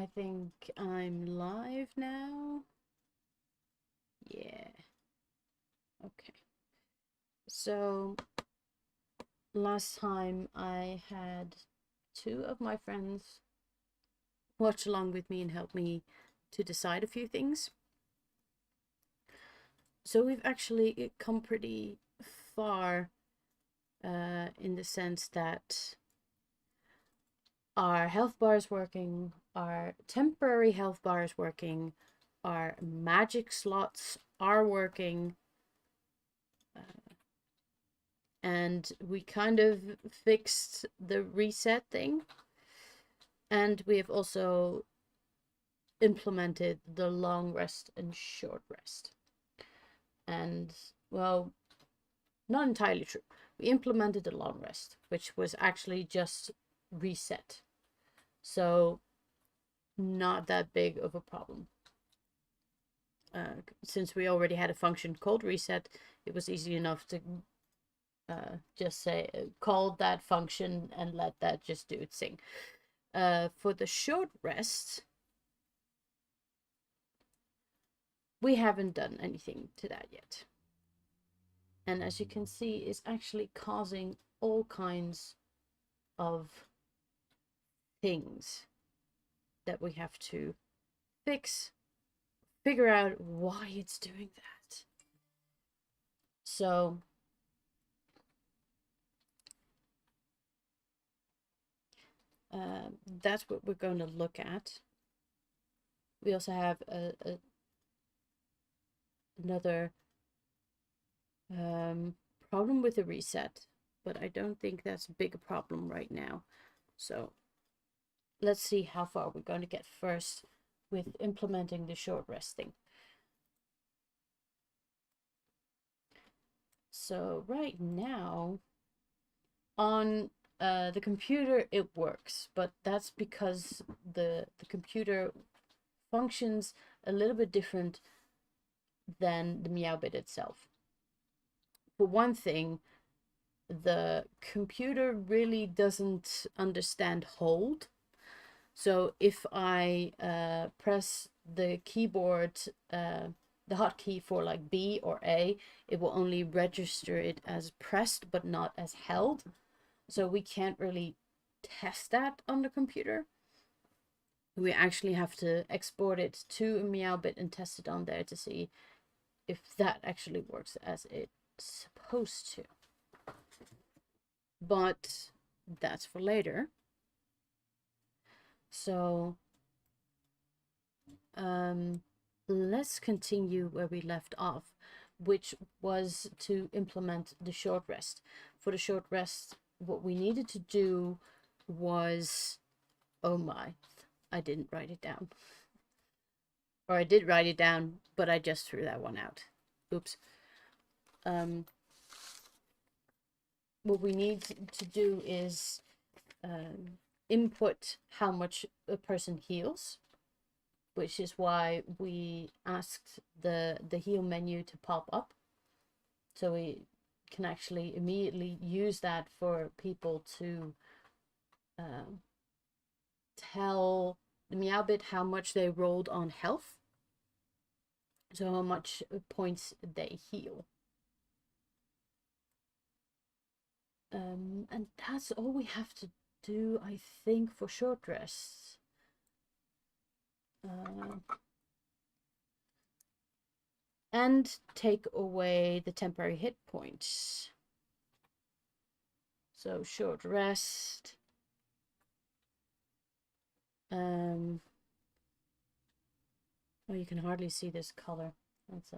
I think I'm live now. Yeah. Okay. So last time I had two of my friends watch along with me and help me to decide a few things. So we've actually come pretty far in the sense that our health bar is working, our temporary health bar is working, our magic slots are working, and we kind of fixed the reset thing. And we have also implemented the long rest and short rest. And, well, not entirely true. We implemented the long rest, which was actually just reset. So, not that big of a problem. Since we already had a function called reset, it was easy enough to just say, call that function and let that just do its thing. For the short rest, we haven't done anything to that yet. And as you can see, it's actually causing all kinds of things that we have to fix, figure out why it's doing that. So that's what we're going to look at. We also have another problem with the reset, but I don't think that's a big problem right now. So let's see how far we're going to get first with implementing the short resting. So right now on the computer it works, but that's because the computer functions a little bit different than the Meowbit itself. For one thing, the computer really doesn't understand hold. So if I press the keyboard, the hotkey for like B or A, it will only register it as pressed but not as held. So we can't really test that on the computer. We actually have to export it to a Meowbit and test it on there to see if that actually works as it's supposed to. But that's for later. So let's continue where we left off, which was to implement the short rest. For the short rest, what we needed to do was, oh my, I didn't write it down. Or I did write it down, but I just threw that one out. Oops. What we need to do is input how much a person heals, which is why we asked the heal menu to pop up. So we can actually immediately use that for people to tell the Meowbit how much they rolled on health. So how much points they heal. And that's all we have to do, I think, for short rests. And take away the temporary hit points. So short rest. Oh, you can hardly see this color. That's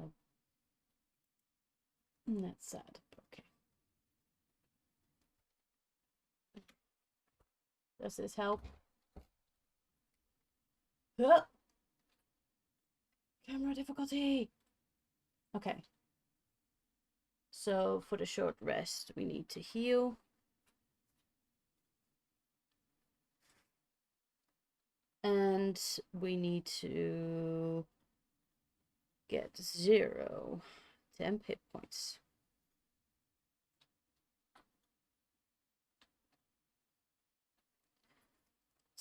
sad. Okay. Does this help? Camera difficulty. Okay. So for the short rest, we need to heal. And we need to get 0 temp hit points.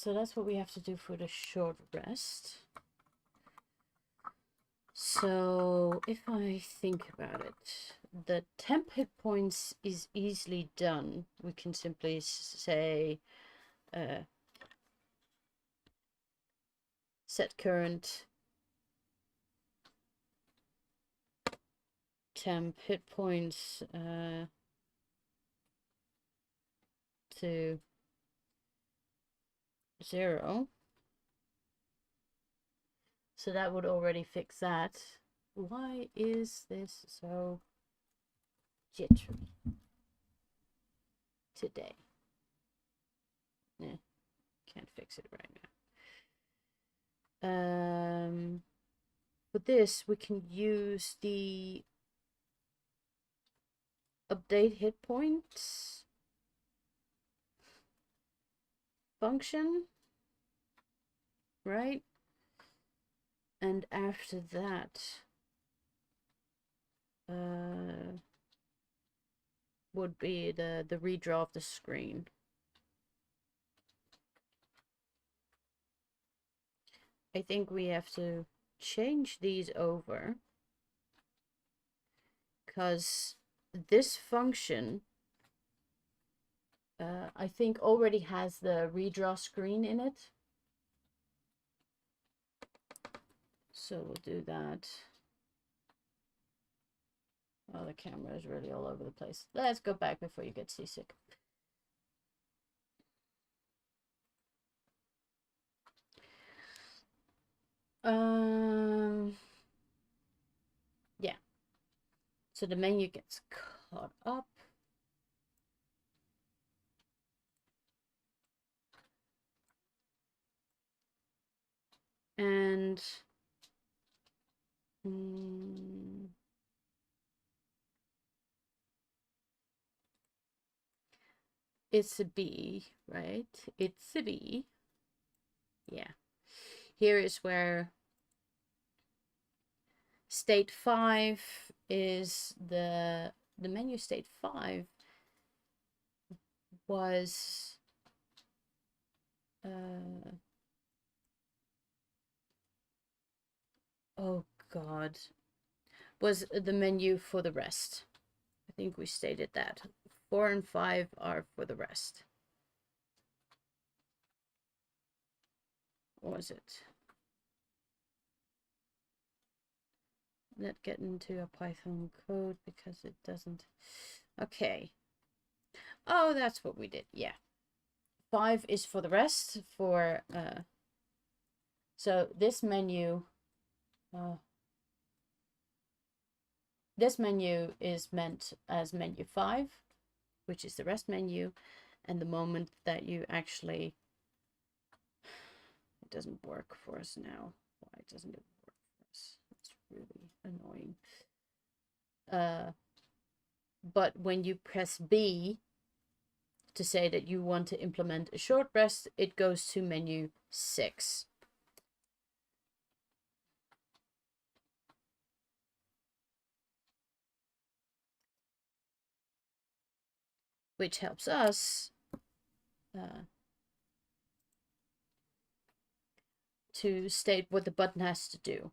So that's what we have to do for the short rest. So if I think about it, the temp hit points is easily done. We can simply say set current temp hit points to 0. So that would already fix that. Why is this so jittery today? Can't fix it right now. For this, we can use the update hit points function, right? And after that, would be the redraw of the screen. I think we have to change these over, because this function I think already has the redraw screen in it. So we'll do that. Oh, the camera is really all over the place. Let's go back before you get seasick. Yeah. So the menu gets caught up. And it's a B, right? It's a B. Yeah. Here is where state 5 is the menu. State 5 was oh god, was the menu for the rest. I think we stated that 4 and 5 are for the rest. Or was it? Let's get into a Python code because it doesn't. Okay. Oh, that's what we did. Yeah. 5 is for the rest. For so this menu is meant as menu 5, which is the rest menu, and the moment that you actually, it doesn't work for us now. Why doesn't it work for us? It's really annoying. But when you press B to say that you want to implement a short rest, it goes to menu 6. Which helps us to state what the button has to do.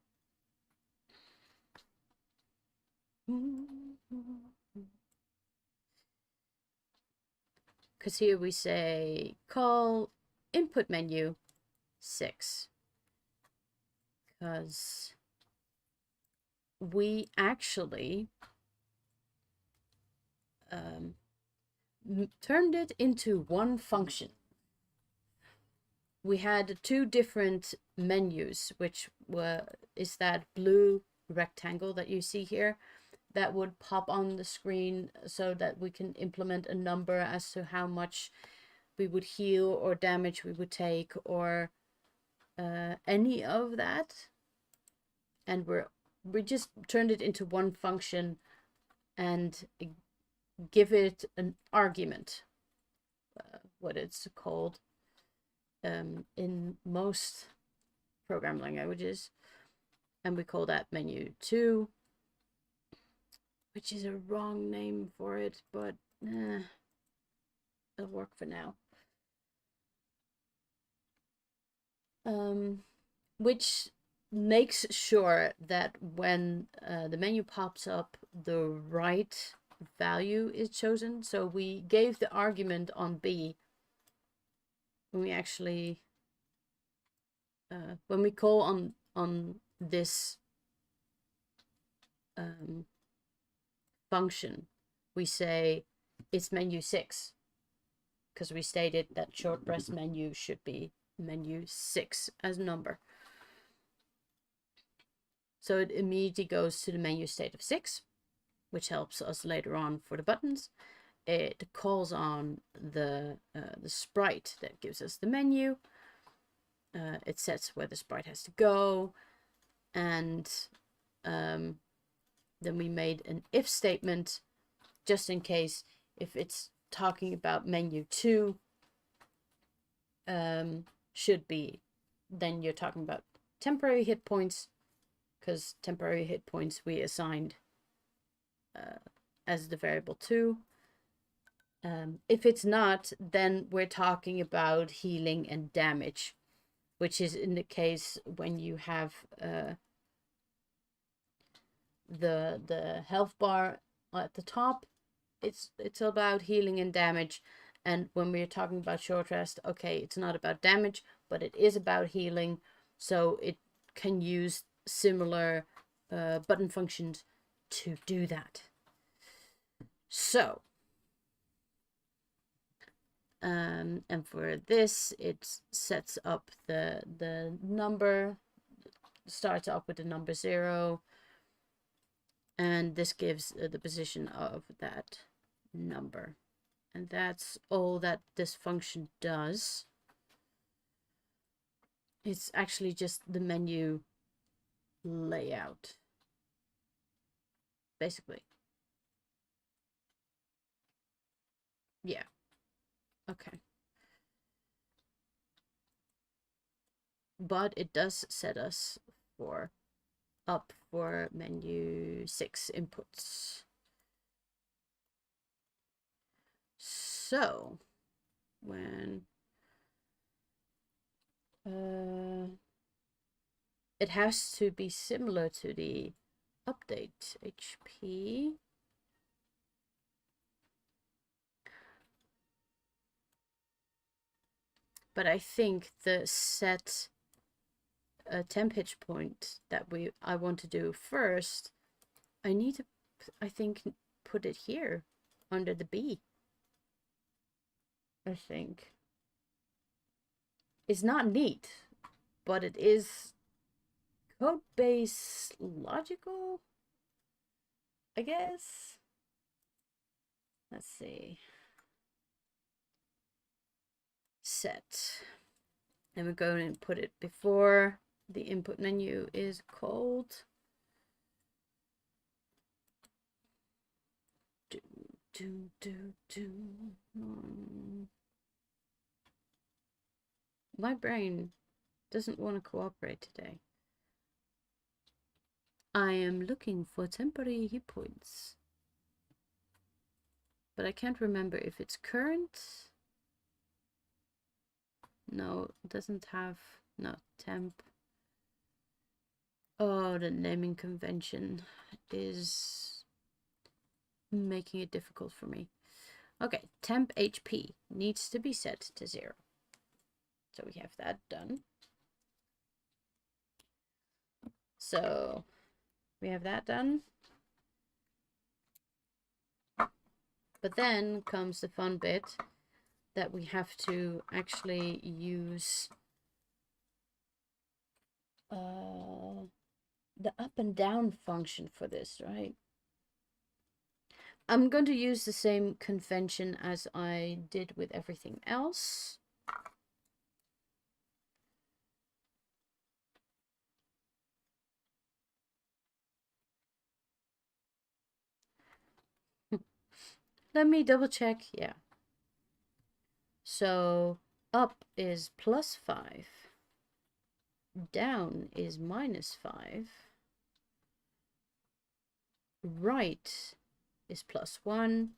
Because here we say call input menu 6. Because we actually turned it into one function. We had 2 different menus, which is that blue rectangle that you see here that would pop on the screen so that we can implement a number as to how much we would heal or damage we would take, or any of that. And we just turned it into one function and give it an argument, what it's called in most programming languages, and we call that menu 2, which is a wrong name for it, but it'll work for now. which makes sure that when the menu pops up, the right value is chosen. So we gave the argument on B when we actually when we call on this function, we say it's menu 6 because we stated that short press menu should be menu 6 as a number. So it immediately goes to the menu state of 6, which helps us later on for the buttons. It calls on the sprite that gives us the menu. It sets where the sprite has to go, and then we made an if statement just in case if it's talking about menu 2, should be, then you're talking about temporary hit points, because temporary hit points we assigned as the variable 2. If it's not, then we're talking about healing and damage, which is in the case when you have the health bar at the top. It's about healing and damage. And when we're talking about short rest, okay, it's not about damage, but it is about healing. So it can use similar button functions to do that. So, and for this, it sets up the number, starts up with the number 0, and this gives the position of that number. And that's all that this function does. It's actually just the menu layout, basically. Yeah. Okay. But it does set us up for menu 6 inputs. So when it has to be similar to the update HP. But I think the set temp hitch point that I want to do first, I need to, I think, put it here under the B. I think. It's not neat, but it is code base logical, I guess. Let's see. Set. And we're going to put it before the input menu is called. My brain doesn't want to cooperate today. I am looking for temporary hit points, but I can't remember if it's current. No, it doesn't have, no, temp. Oh, the naming convention is making it difficult for me. Okay, temp HP needs to be set to 0. So we have that done. So we have that done. But then comes the fun bit that we have to actually use the up and down function for this, right? I'm going to use the same convention as I did with everything else. Let me double check. Yeah. So up is +5. Down is -5. Right is +1.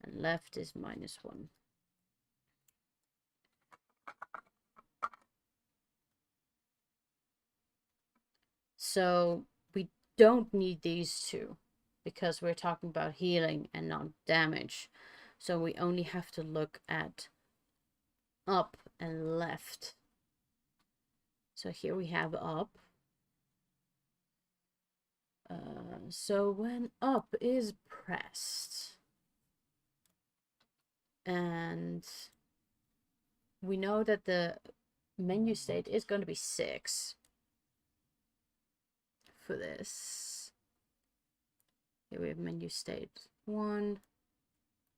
And left is -1. So we don't need these two because we're talking about healing and not damage. So we only have to look at up and left. So here we have up. So when up is pressed, and we know that the menu state is going to be 6 for this. Here we have menu state 1.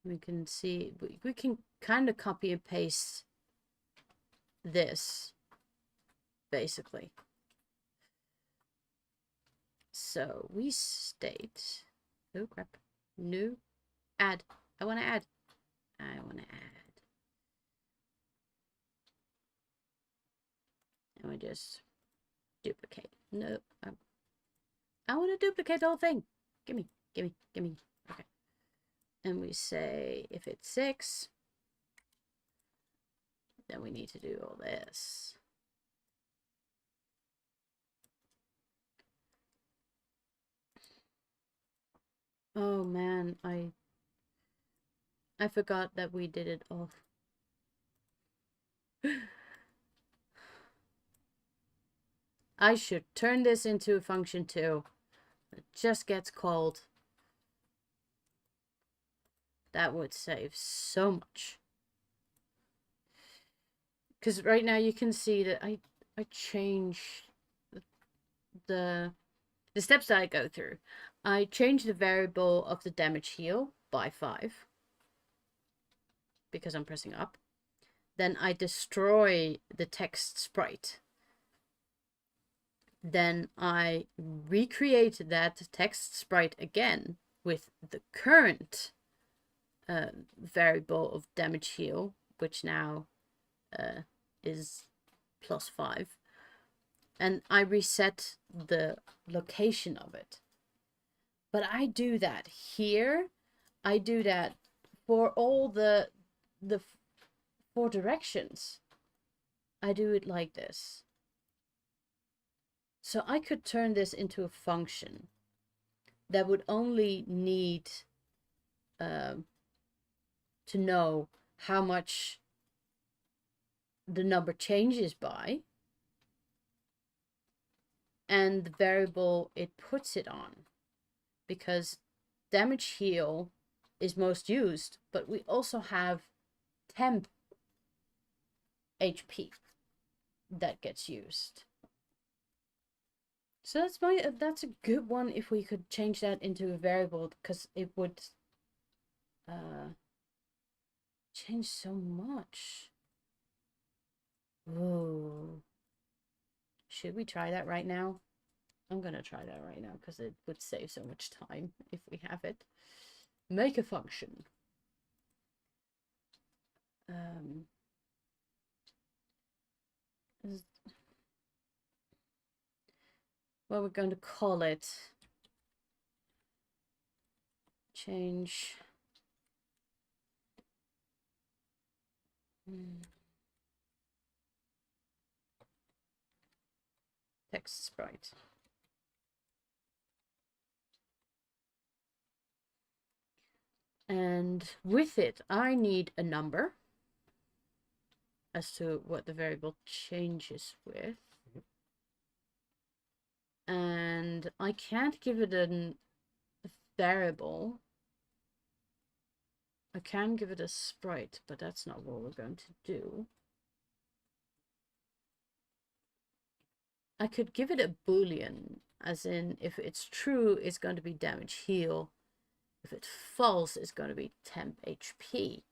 We can see, we can kind of copy and paste this, basically. So we state, oh crap, new, add. I want to add. And we just duplicate. No, I want to duplicate the whole thing. Gimme. Okay. And we say if it's 6, then we need to do all this. Oh man, I forgot that we did it all. I should turn this into a function too. It just gets called. That would save so much. Because right now you can see that I change the steps that I go through. I change the variable of the damage heal by 5 because I'm pressing up. Then I destroy the text sprite. Then I recreate that text sprite again with the current variable of damage heal, which now is +5. And I reset the location of it. But I do that here. I do that for all the 4 directions. I do it like this. So I could turn this into a function that would only need to know how much the number changes by and the variable it puts it on, because damage heal is most used, but we also have temp HP that gets used. So that's a good one if we could change that into a variable, because it would change so much. Ooh. Should we try that right now? I'm gonna try that right now because it would save so much time if we have it. Make a function. Well, we're going to call it change text sprite. And with it, I need a number as to what the variable changes with. And I can't give it a variable. I can give it a sprite, but that's not what we're going to do. I could give it a boolean, as in if it's true, it's going to be damage heal. If it's false, it's going to be temp HP.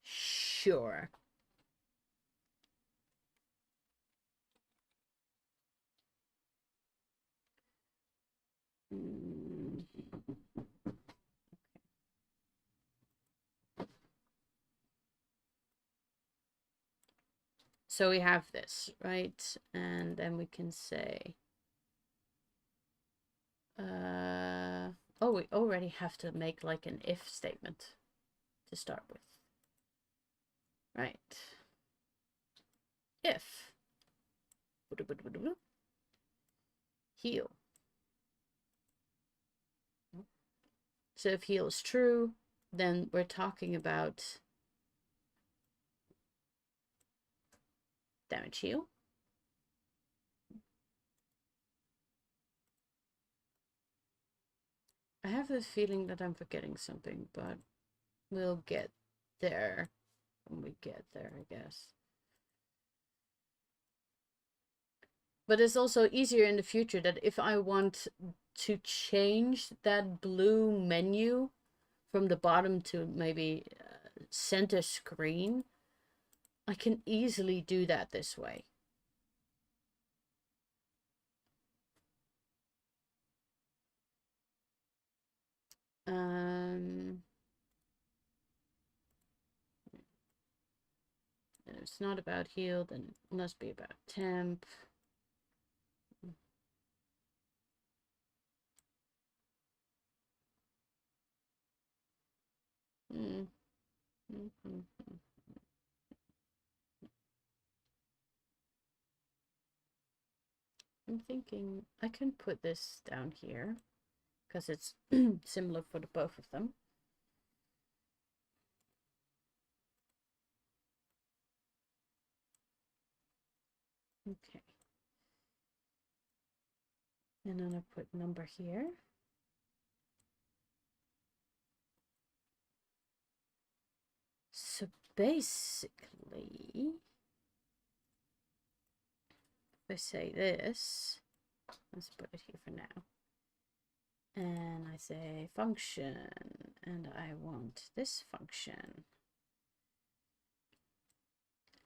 Sure. So we have this, right? And then we can say, oh, we already have to make like an if statement to start with, right? If heal. So if heal is true, then we're talking about damage heal. I have a feeling that I'm forgetting something, but we'll get there when we get there, I guess. But it's also easier in the future that if I want to change that blue menu from the bottom to maybe center screen, I can easily do that this way. It's not about heal, then it must be about temp. I'm thinking I can put this down here because it's similar for the both of them. Okay. And then I put number here. So basically, if I say this, let's put it here for now. And I say function, and I want this function.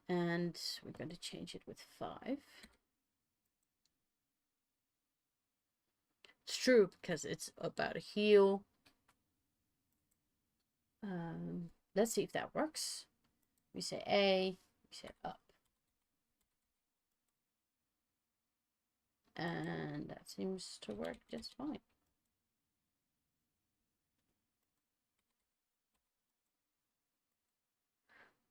And we're going to change it with 5. It's true because it's about a heal. Let's see if that works. We say A, we say up. And that seems to work just fine.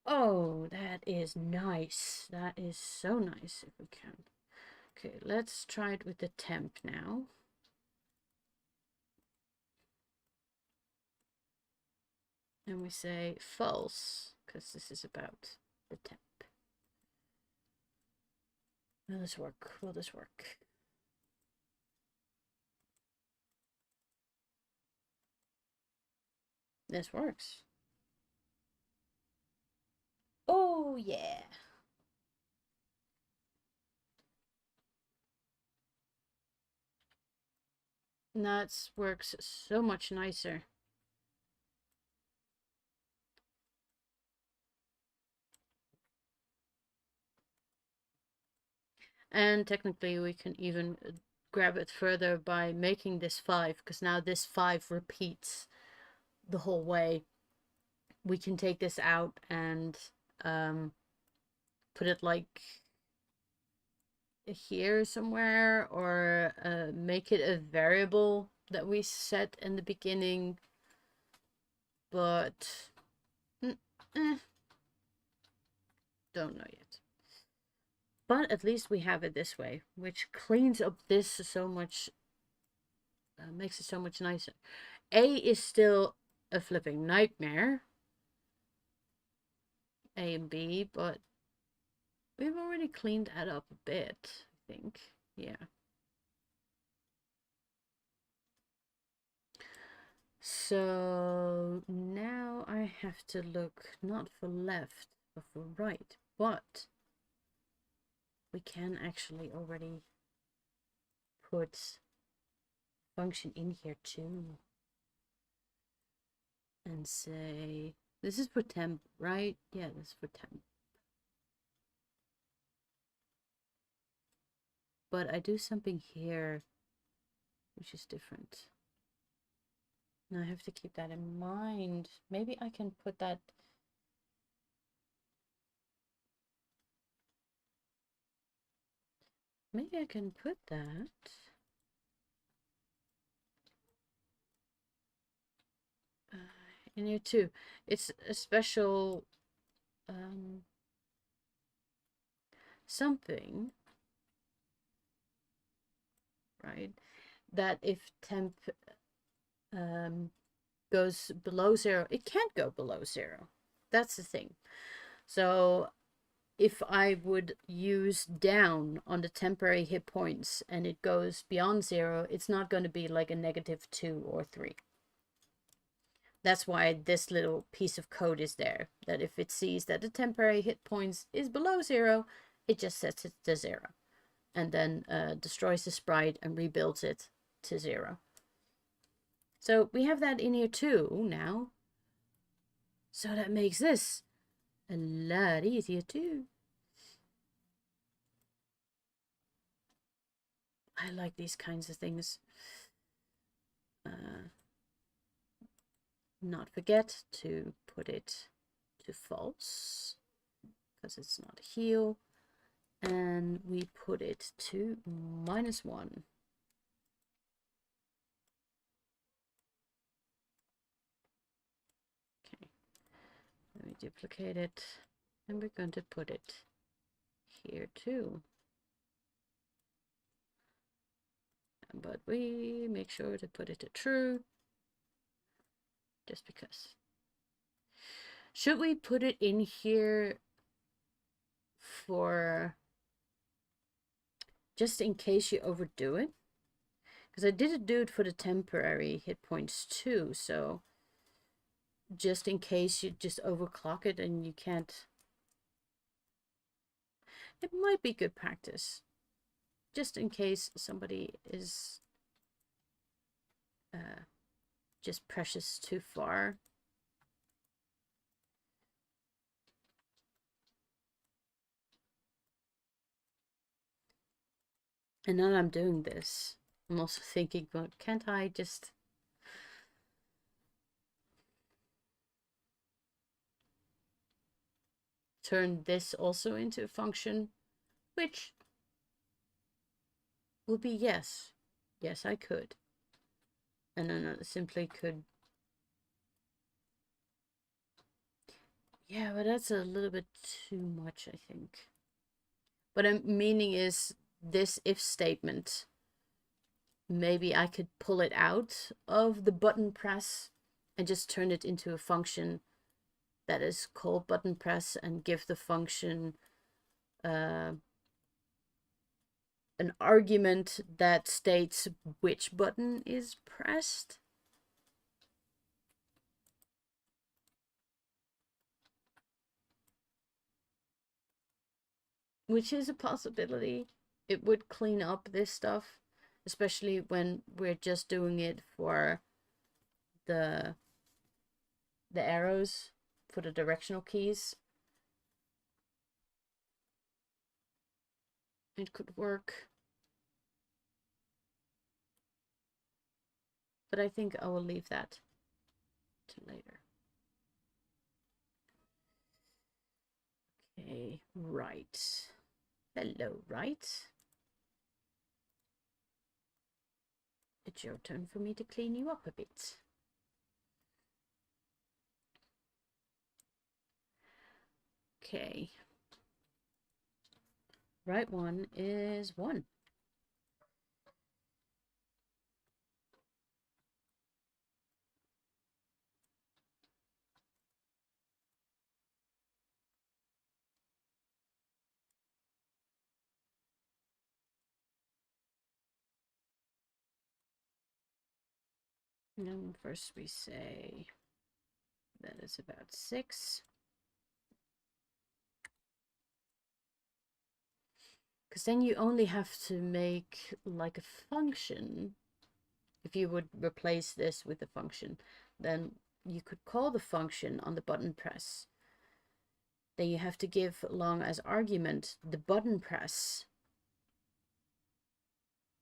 Oh, that is nice. That is so nice if we can. Okay, let's try it with the temp now. And we say false, because this is about the temp. Will this work? Will this work? This works. Oh, yeah. That works so much nicer. And technically we can even grab it further by making this 5, because now this 5 repeats the whole way. We can take this out and put it like here somewhere, or make it a variable that we set in the beginning. But don't know yet. But at least we have it this way, which cleans up this so much, makes it so much nicer. A is still a flipping nightmare, A and B, but we've already cleaned that up a bit, I think. Yeah. So now I have to look not for left, but for right. But we can actually already put function in here too. And say, this is for temp, right? Yeah, this is for temp. But I do something here which is different. Now I have to keep that in mind. Maybe I can put that. Maybe I can put that. In here too. It's a special something right? That if temp goes below 0, it can't go below 0. That's the thing. So if I would use down on the temporary hit points and it goes beyond 0, it's not going to be like a -2 or 3. That's why this little piece of code is there, that if it sees that the temporary hit points is below 0, it just sets it to 0 and then destroys the sprite and rebuilds it to 0. So we have that in here too now. So that makes this a lot easier too. I like these kinds of things. Not forget to put it to false because it's not a heal. And we put it to -1. Okay, let me duplicate it, and we're going to put it here too. But we make sure to put it to true, just because. Should we put it in here for just in case you overdo it? Because I did do it for the temporary hit points too, so just in case you just overclock it and you can't. It might be good practice, just in case somebody is just presses too far. And now I'm doing this, I'm also thinking, well, can't I just turn this also into a function, which would be yes. Yes, I could. And then I simply could. Yeah, but that's a little bit too much, I think. What I'm meaning is this if statement. Maybe I could pull it out of the button press and just turn it into a function that is called button press and give the function an argument that states which button is pressed. Which is a possibility. It would clean up this stuff, especially when we're just doing it for the arrows, for the directional keys. It could work. But I think I will leave that to later. Okay, right. Hello, right? It's your turn for me to clean you up a bit. Okay. Right one is 1. And then first we say that is about 6. Because then you only have to make like a function. If you would replace this with a function, then you could call the function on the button press. Then you have to give along as argument the button press.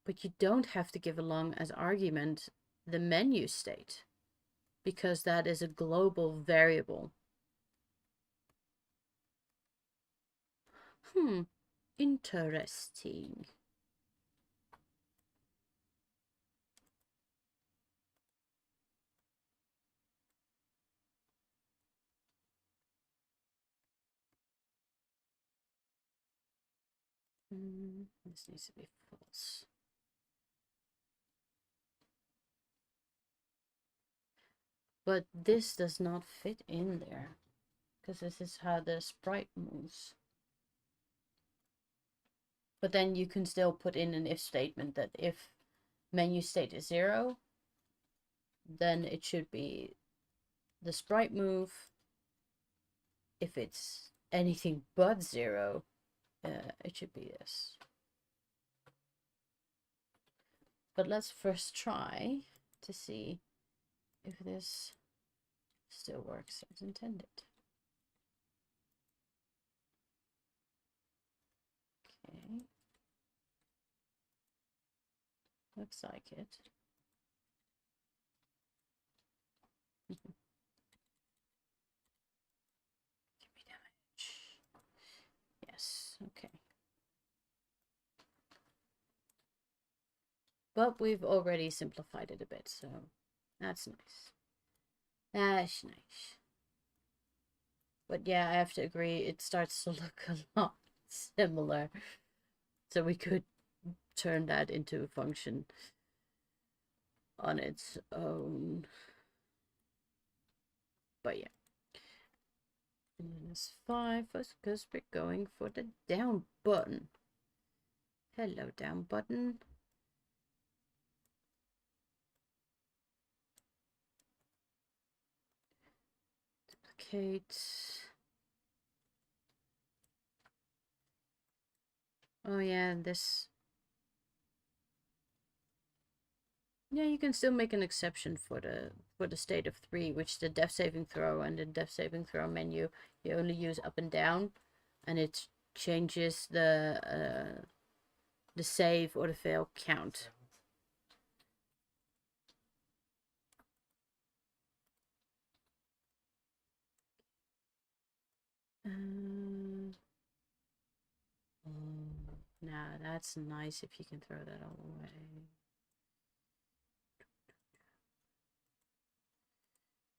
But you don't have to give along as argument the menu state, because that is a global variable. Interesting. This needs to be false. But this does not fit in there, because this is how the sprite moves. But then you can still put in an if statement that if menu state is 0, then it should be the sprite move. If it's anything but 0, it should be this. But let's first try to see if this still works as intended. Okay. Looks like it. Give me damage. Yes, okay. But we've already simplified it a bit, so that's nice. That's nice. But yeah, I have to agree, it starts to look a lot similar. So we could turn that into a function on its own. But yeah. -5 because we're going for the down button. Hello, down button. Duplicate. Oh yeah, this. Yeah, you can still make an exception for the state of 3, which the death saving throw and the death saving throw menu you only use up and down, and it changes the save or the fail count. Now that's nice if you can throw that all away.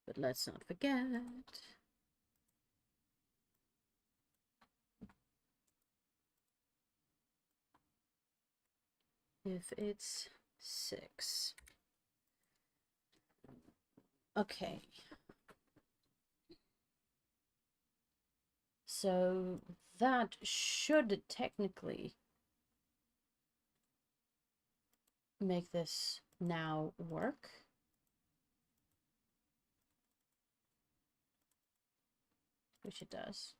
But let's not forget. If it's 6. Okay. So that should technically make this now work. Which it does.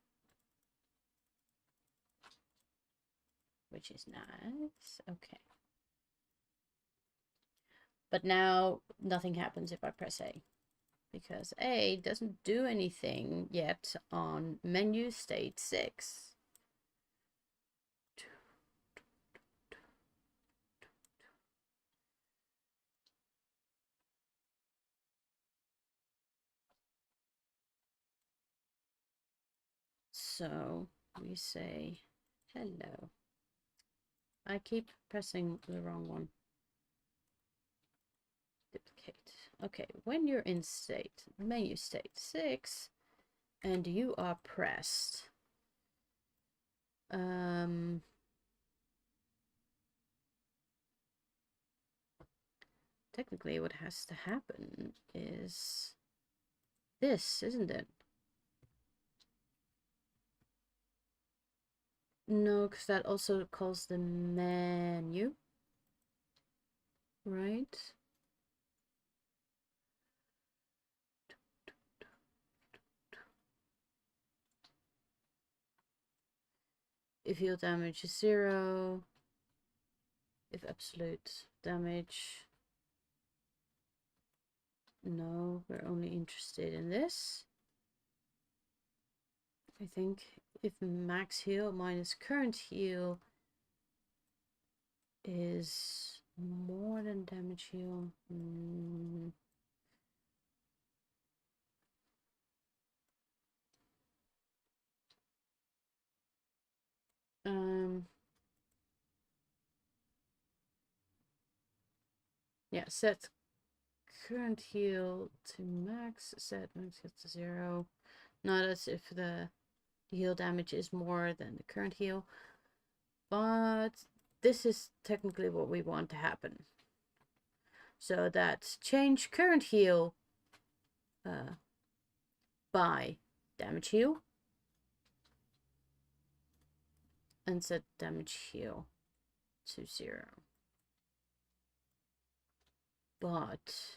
Which is nice. Okay. But now nothing happens if I press A. Because A doesn't do anything yet on menu state 6. So we say hello. I keep pressing the wrong one. Duplicate. Okay, when you're in state, menu state 6, and you are pressed, technically what has to happen is this, isn't it? No, because that also calls the menu, right? If heal damage is 0, if absolute damage, no, we're only interested in this. I think if max heal minus current heal is more than damage heal. Yeah, set current heal to max, set max heal to 0. No, that's if the heal damage is more than the current heal. But this is technically what we want to happen. So that's change current heal by damage heal and set damage heal to 0. But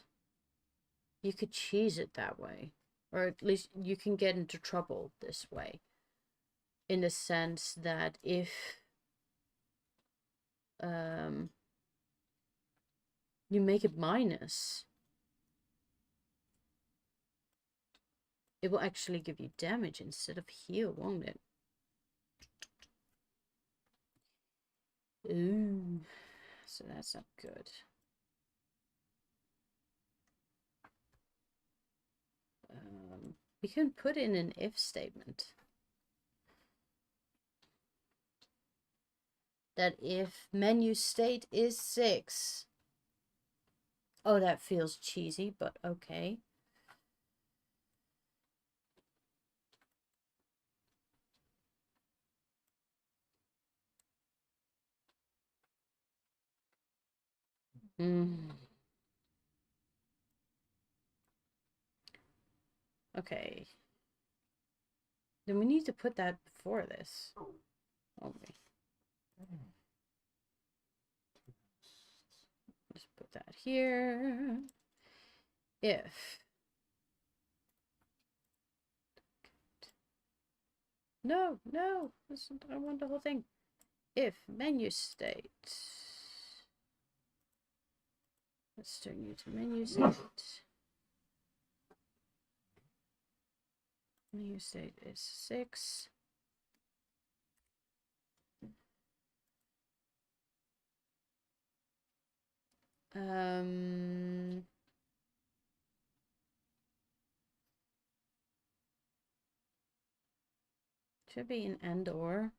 you could cheese it that way, or at least you can get into trouble this way, in the sense that if you make it minus, it will actually give you damage instead of heal, won't it? Ooh, so that's not good. We can put in an if statement. That if menu state is 6. Oh, that feels cheesy, but okay. Okay. Then we need to put that before this. Okay. Just put that here. If. No, no. I want the whole thing. If menu state. Let's turn you to menu state. Menu state is 6. Should be an and or.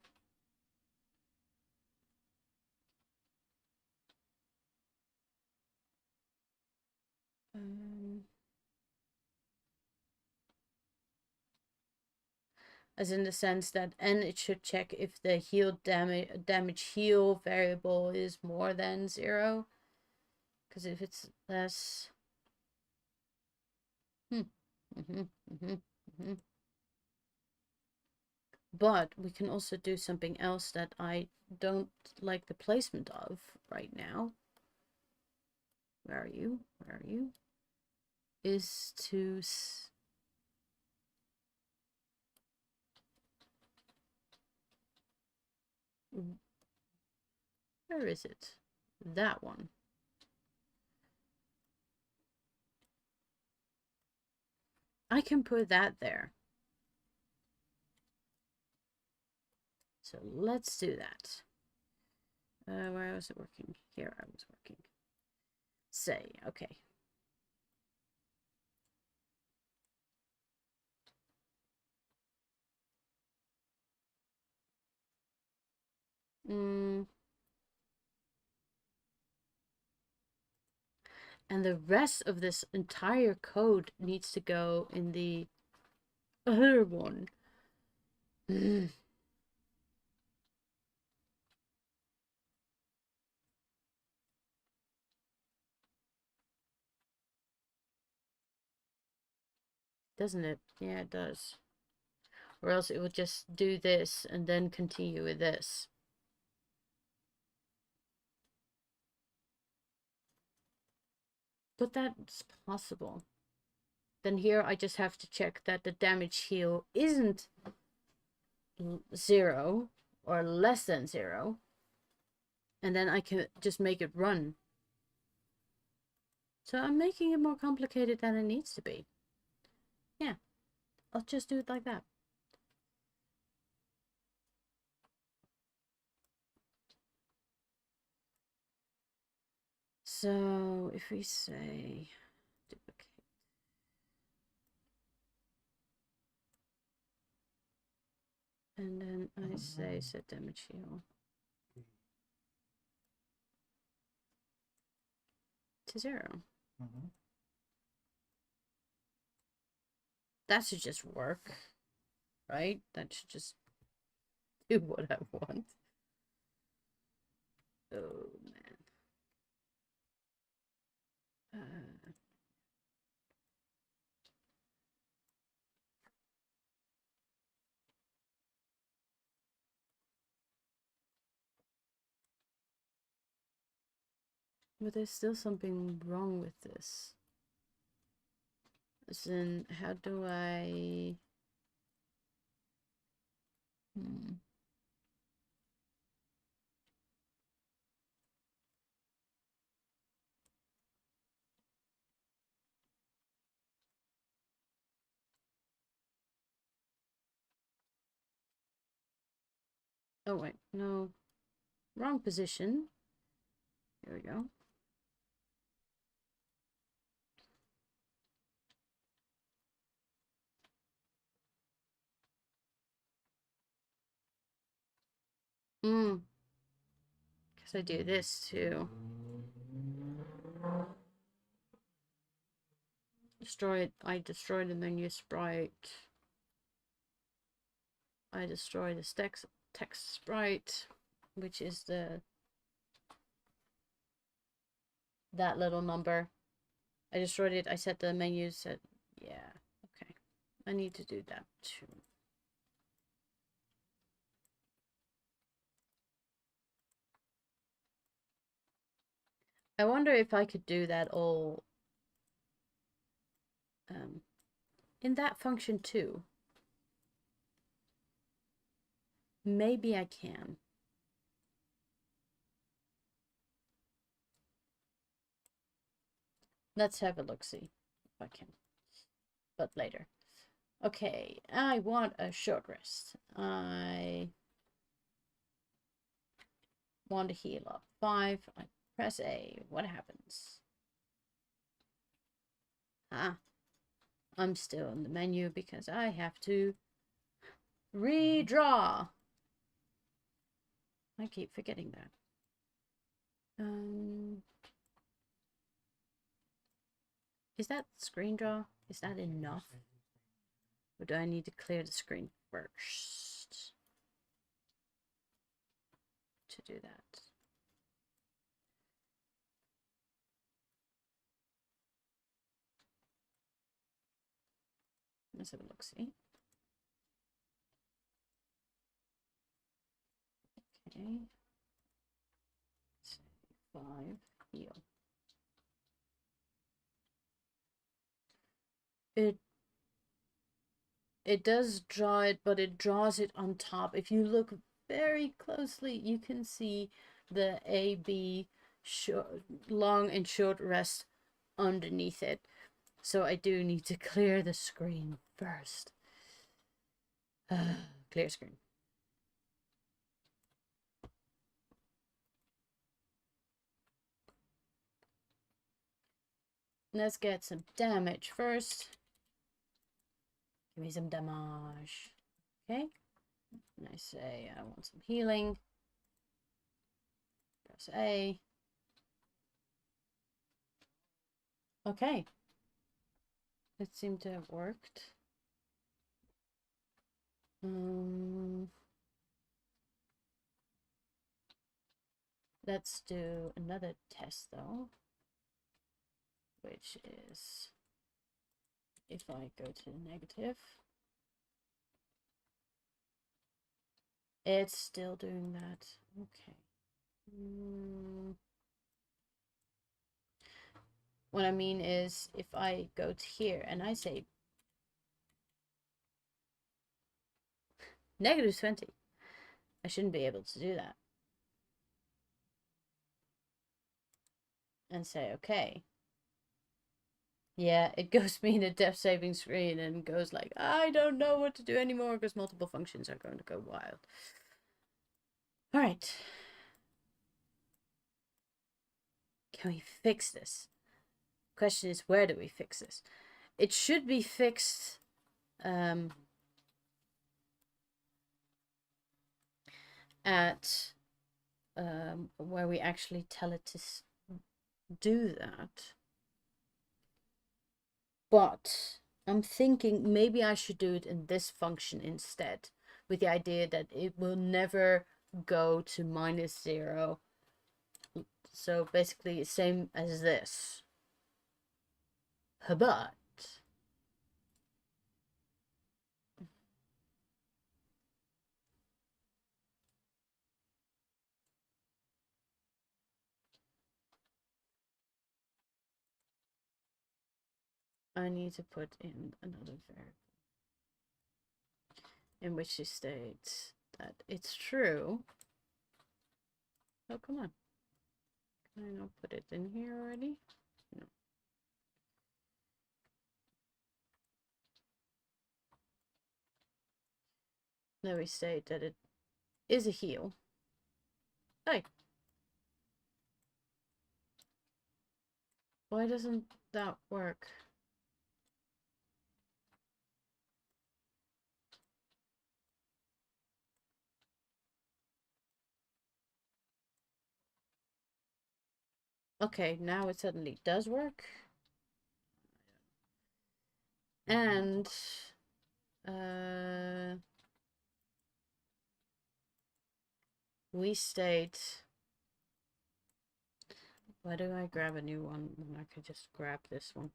As in the sense that, and it should check if the heal damage heal variable is more than 0. Because if it's less. But we can also do something else that I don't like the placement of right now. Where are you? Where are you? Is to... Where is it? That one. I can put that there. So let's do that. Where was it working? Here I was working. Say, okay. And the rest of this entire code needs to go in the other one. Doesn't it? Yeah, it does. Or else it would just do this and then continue with this. But that's possible. Then here I just have to check that the damage heal isn't 0 or less than 0. And then I can just make it run. So I'm making it more complicated than it needs to be. Yeah, I'll just do it like that. So if we say duplicate. And then I say set damage heal to 0. That should just work, right? That should just do what I want. Oh, man. But there's still something wrong with this. As in, how do I... Oh wait, no. Wrong position. Here we go. Because I do this too. I destroyed the menu sprite. I destroyed the text sprite, which is that little number. I destroyed it. I set the menu, said, yeah, okay. I need to do that too. I wonder if I could do that all in that function too. Maybe I can. Let's have a look-see if I can. But later. Okay, I want a short rest. I want to heal up 5. I press A. What happens? Ah, I'm still in the menu because I have to redraw. I keep forgetting that. Is that screen draw? Is that enough? Or do I need to clear the screen first to do that? Let's have a look, see. Okay. 5, heal. It does draw it, but it draws it on top. If you look very closely, you can see the AB short, long and short rest underneath it. So I do need to clear the screen first. Clear screen. Let's get some damage first. Give me some damage. Okay. And I say I want some healing. Press A. Okay. It seemed to have worked. Let's do another test though, which is if I go to negative, it's still doing that. Okay. What I mean is if I go to here and I say -20, I shouldn't be able to do that. And say, okay. Yeah, it goes me in a death saving screen and goes like, I don't know what to do anymore because multiple functions are going to go wild. All right. Can we fix this? Question is, where do we fix this? It should be fixed at where we actually tell it to do that. But I'm thinking maybe I should do it in this function instead, with the idea that it will never go to -0. So basically same as this. But I need to put in another variable in which it states that it's true. Oh, come on. Can I not put it in here already? No. Now we state that it is a heal. Hey! Why doesn't that work? Okay, now it suddenly does work. And we state, why do I grab a new one when I could just grab this one?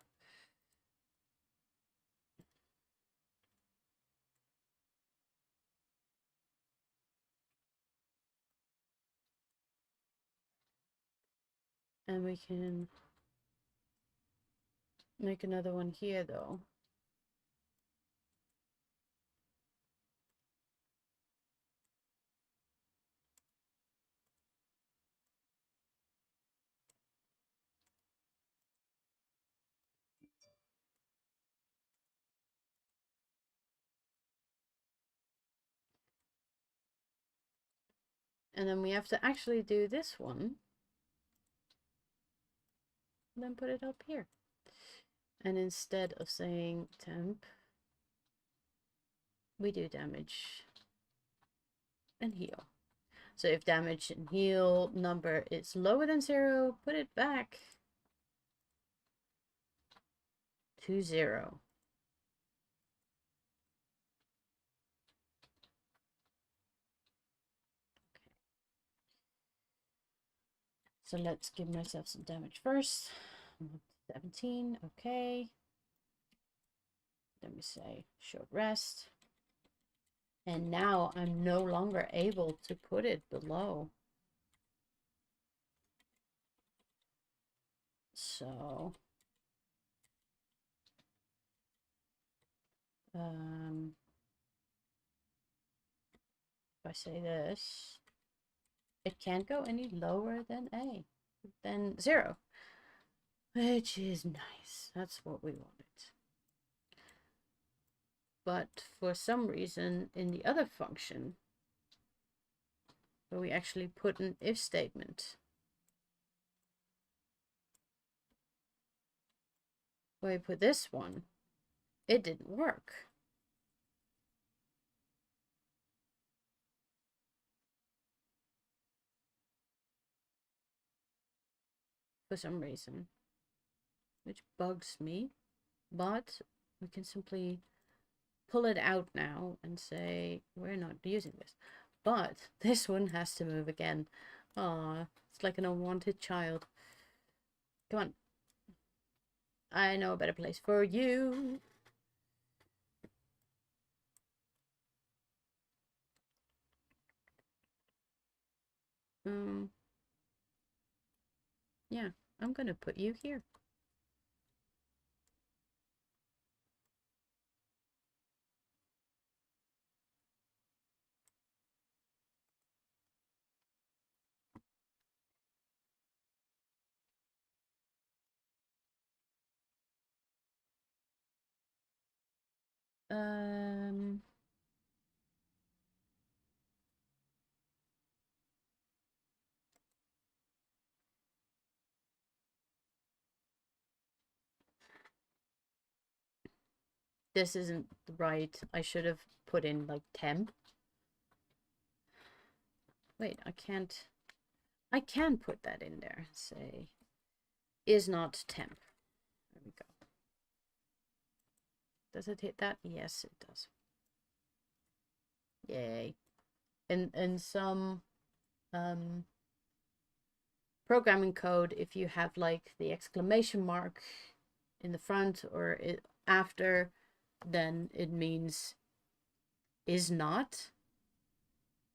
And we can make another one here though. And then we have to actually do this one. And then put it up here. And instead of saying temp, we do damage and heal. So if damage and heal number is lower than 0, put it back to 0. So let's give myself some damage first. 17, okay. Let me say short rest. And now I'm no longer able to put it below. So if I say this, it can't go any lower than than 0, which is nice. That's what we wanted. But for some reason in the other function, where we actually put an if statement, where we put this one, it didn't work. For some reason, which bugs me, but we can simply pull it out now and say we're not using this. But this one has to move again. Aw, it's like an unwanted child. Come on. I know a better place for you. Yeah, I'm gonna put you here. This isn't right. I should have put in like temp. Wait, I can't. I can put that in there. Say is not temp. There we go. Does it hit that? Yes, it does. Yay. In some programming code, if you have like the exclamation mark in the front or after, then it means is not.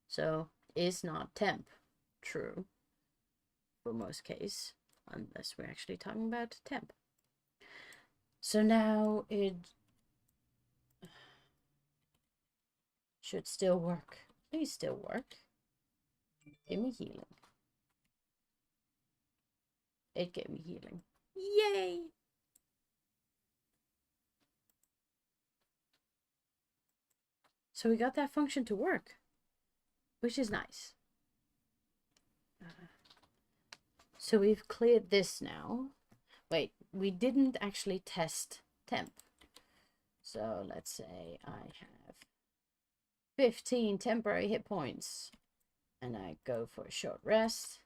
So is not temp. True. For most case, unless we're actually talking about temp. So now it should still work. Please still work. Give me healing. It gave me healing. Yay! So we got that function to work, which is nice. So we've cleared this now. Wait, we didn't actually test temp. So let's say I have 15 temporary hit points and I go for a short rest.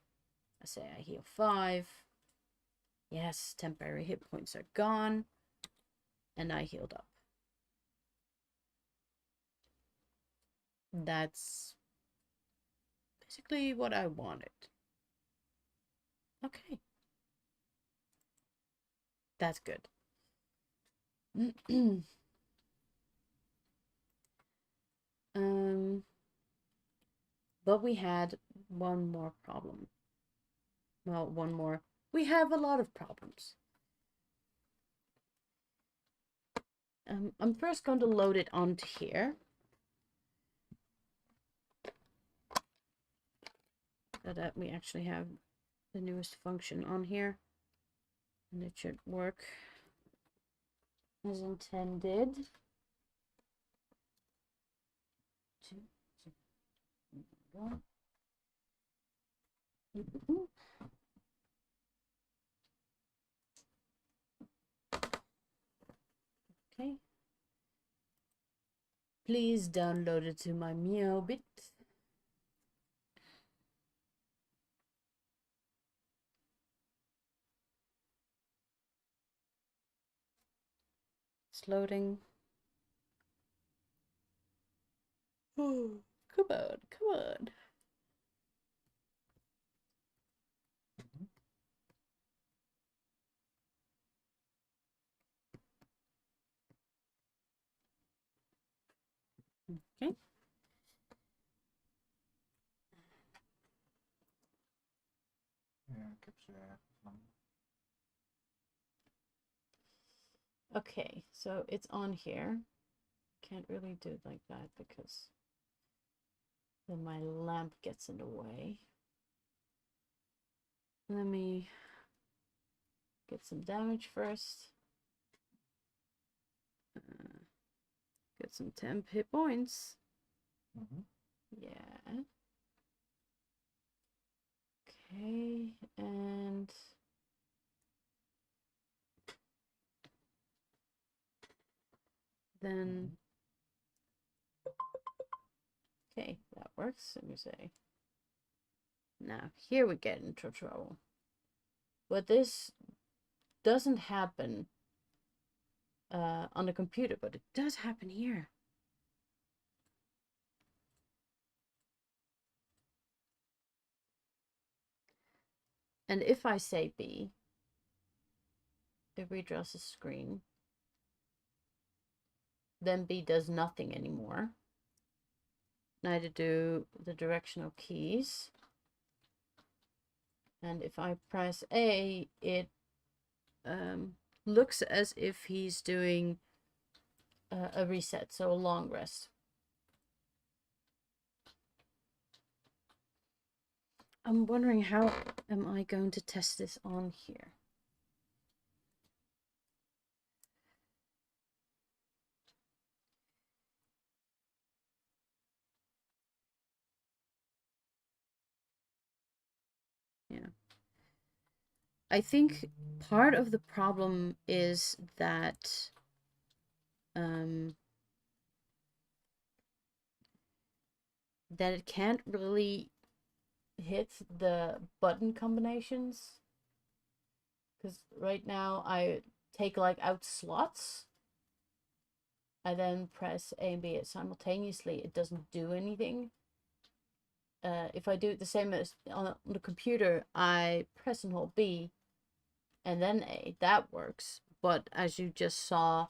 I say I heal 5. Yes, temporary hit points are gone and I healed up. That's basically what I wanted. Okay. That's good. But we had one more problem. Well, one more. We have a lot of problems. I'm first going to load it onto here. So that we actually have the newest function on here. And it should work as intended. Okay. Please download it to my Meowbit. It's loading. Oh, come on, come on. Okay. Okay, so it's on here. Can't really do it like that because then my lamp gets in the way. Let me get some damage first. Get some temp hit points. Yeah. Okay, and then okay, that works. Let me say. Now here we get into trouble. But this doesn't happen on the computer, but it does happen here. And if I say B, it redraws the screen. Then B does nothing anymore. Neither do the directional keys. And if I press A, it looks as if he's doing a reset, so a long rest. I'm wondering how am I going to test this on here? Yeah. I think part of the problem is that that it can't really hit the button combinations. Because right now I take like out slots. I then press A and B simultaneously. It doesn't do anything. If I do it the same as on the computer, I press and hold B and then A. That works. But as you just saw,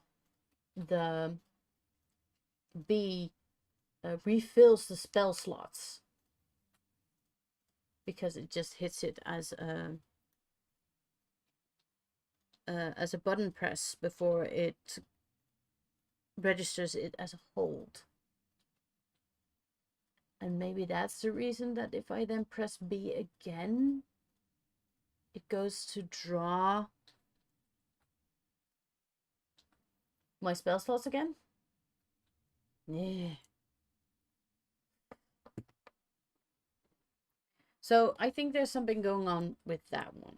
the B refills the spell slots because it just hits it as a as a button press before it registers it as a hold. And maybe that's the reason that if I then press B again, it goes to draw my spell slots again. Yeah. So I think there's something going on with that one.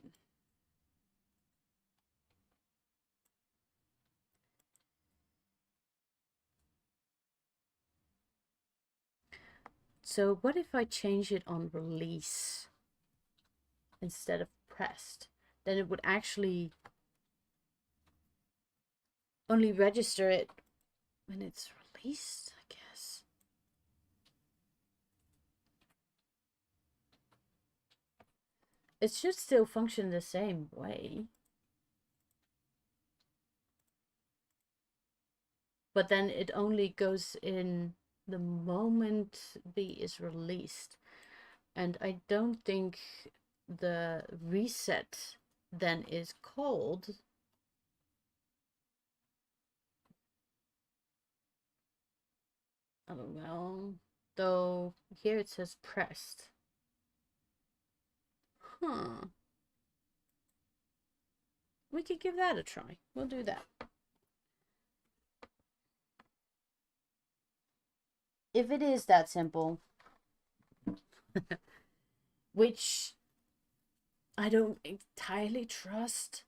So what if I change it on release instead of pressed? Then it would actually only register it when it's released, I guess. It should still function the same way. But then it only goes in the moment B is released. And I don't think the reset then is called. Oh well, though here it says pressed. Huh. We could give that a try. We'll do that. If it is that simple, which I don't entirely trust.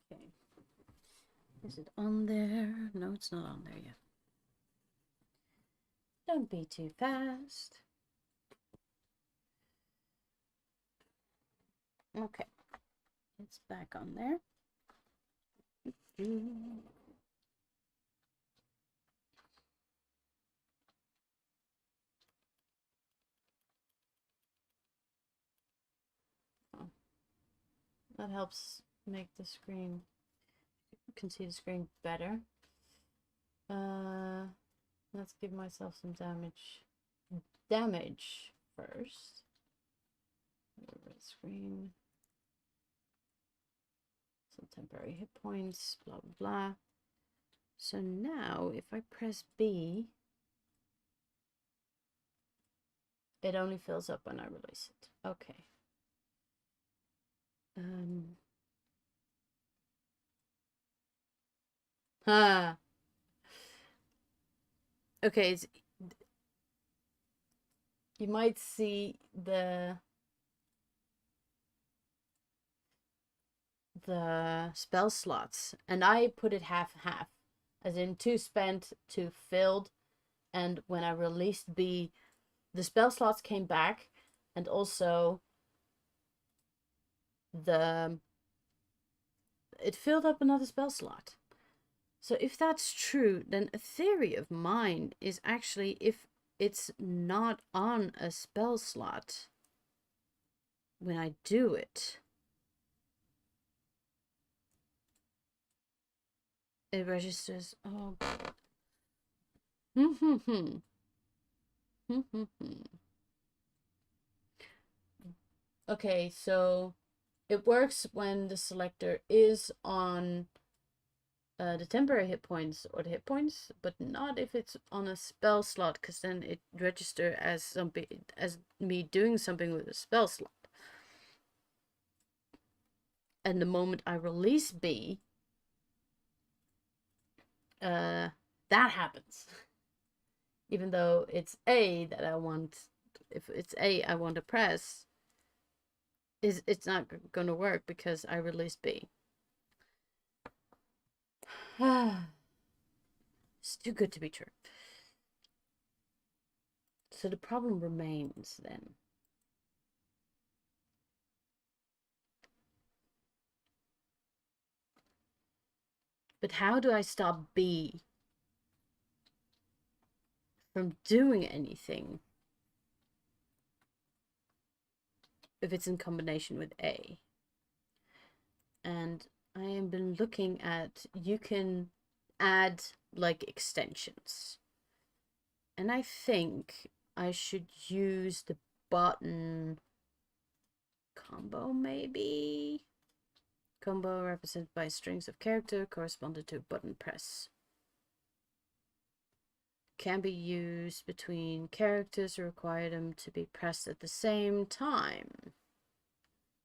Okay. Is it on there? No, it's not on there yet. Don't be too fast. Okay. It's back on there. Oh. That helps make the screen, you can see the screen better. Let's give myself some damage first. Red screen. Some temporary hit points, blah blah blah. So now if I press B, it only fills up when I release it. Okay. Okay, you might see the spell slots, and I put it half, as in 2 spent, 2 filled, and when I released B, the spell slots came back, and also it filled up another spell slot. So if that's true, then a theory of mine is actually if it's not on a spell slot when I do it, it registers. Oh god. Okay, so it works when the selector is on the temporary hit points or the hit points, but not if it's on a spell slot, because then it registers as something, as me doing something with a spell slot. And the moment I release B, that happens. Even though it's A that I want, if it's A I want to press, it's not going to work because I released B. It's too good to be true. So the problem remains then. But how do I stop B from doing anything if it's in combination with A? And I have been looking at, you can add like extensions. And I think I should use the button combo, maybe? Combo represented by strings of character corresponded to button press. Can be used between characters who require them to be pressed at the same time.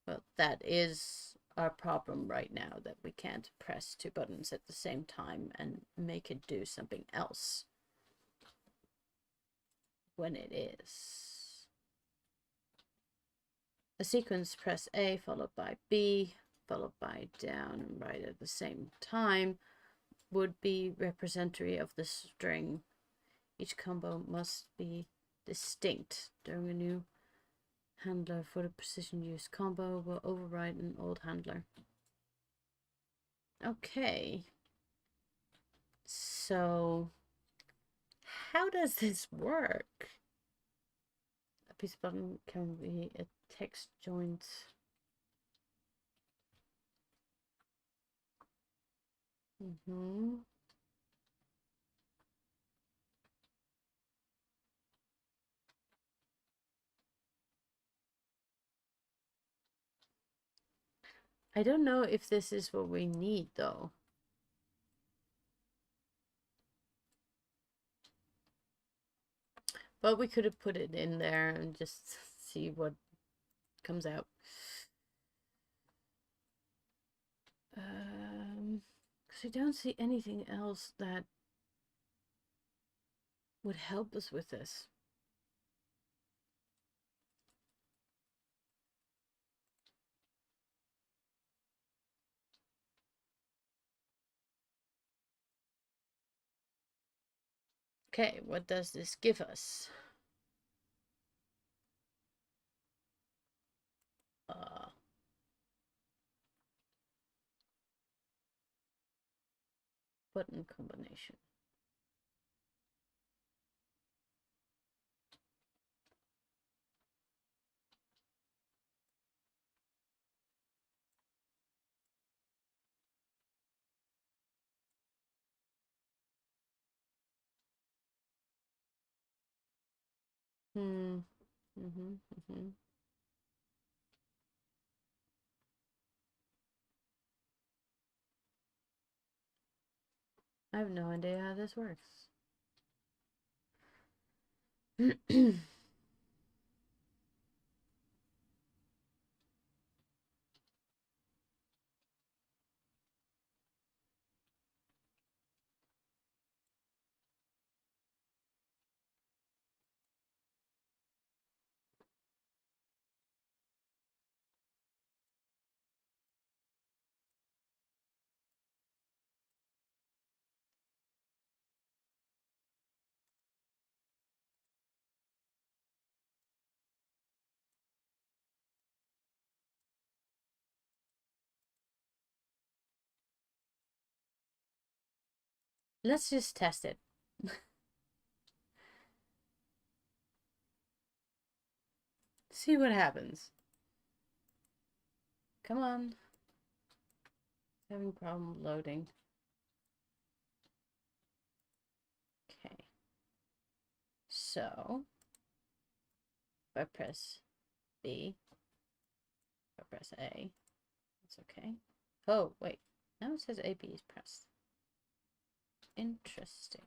Well, that is our problem right now, that we can't press two buttons at the same time and make it do something else when it is. A sequence, press A followed by B followed by down and right at the same time, would be representative of the string. Each combo must be distinct. During a new handler for the precision use combo will override an old handler. Okay. So how does this work? A piece of button can be a text joint. I don't know if this is what we need though. But we could have put it in there and just see what comes out. Because I don't see anything else that would help us with this. Okay, what does this give us? Button combination. I have no idea how this works. Let's just test it. See what happens. Come on. Having problem loading. Okay. So, if I press B, if I press A, it's okay. Oh, wait. Now it says AB is pressed. Interesting.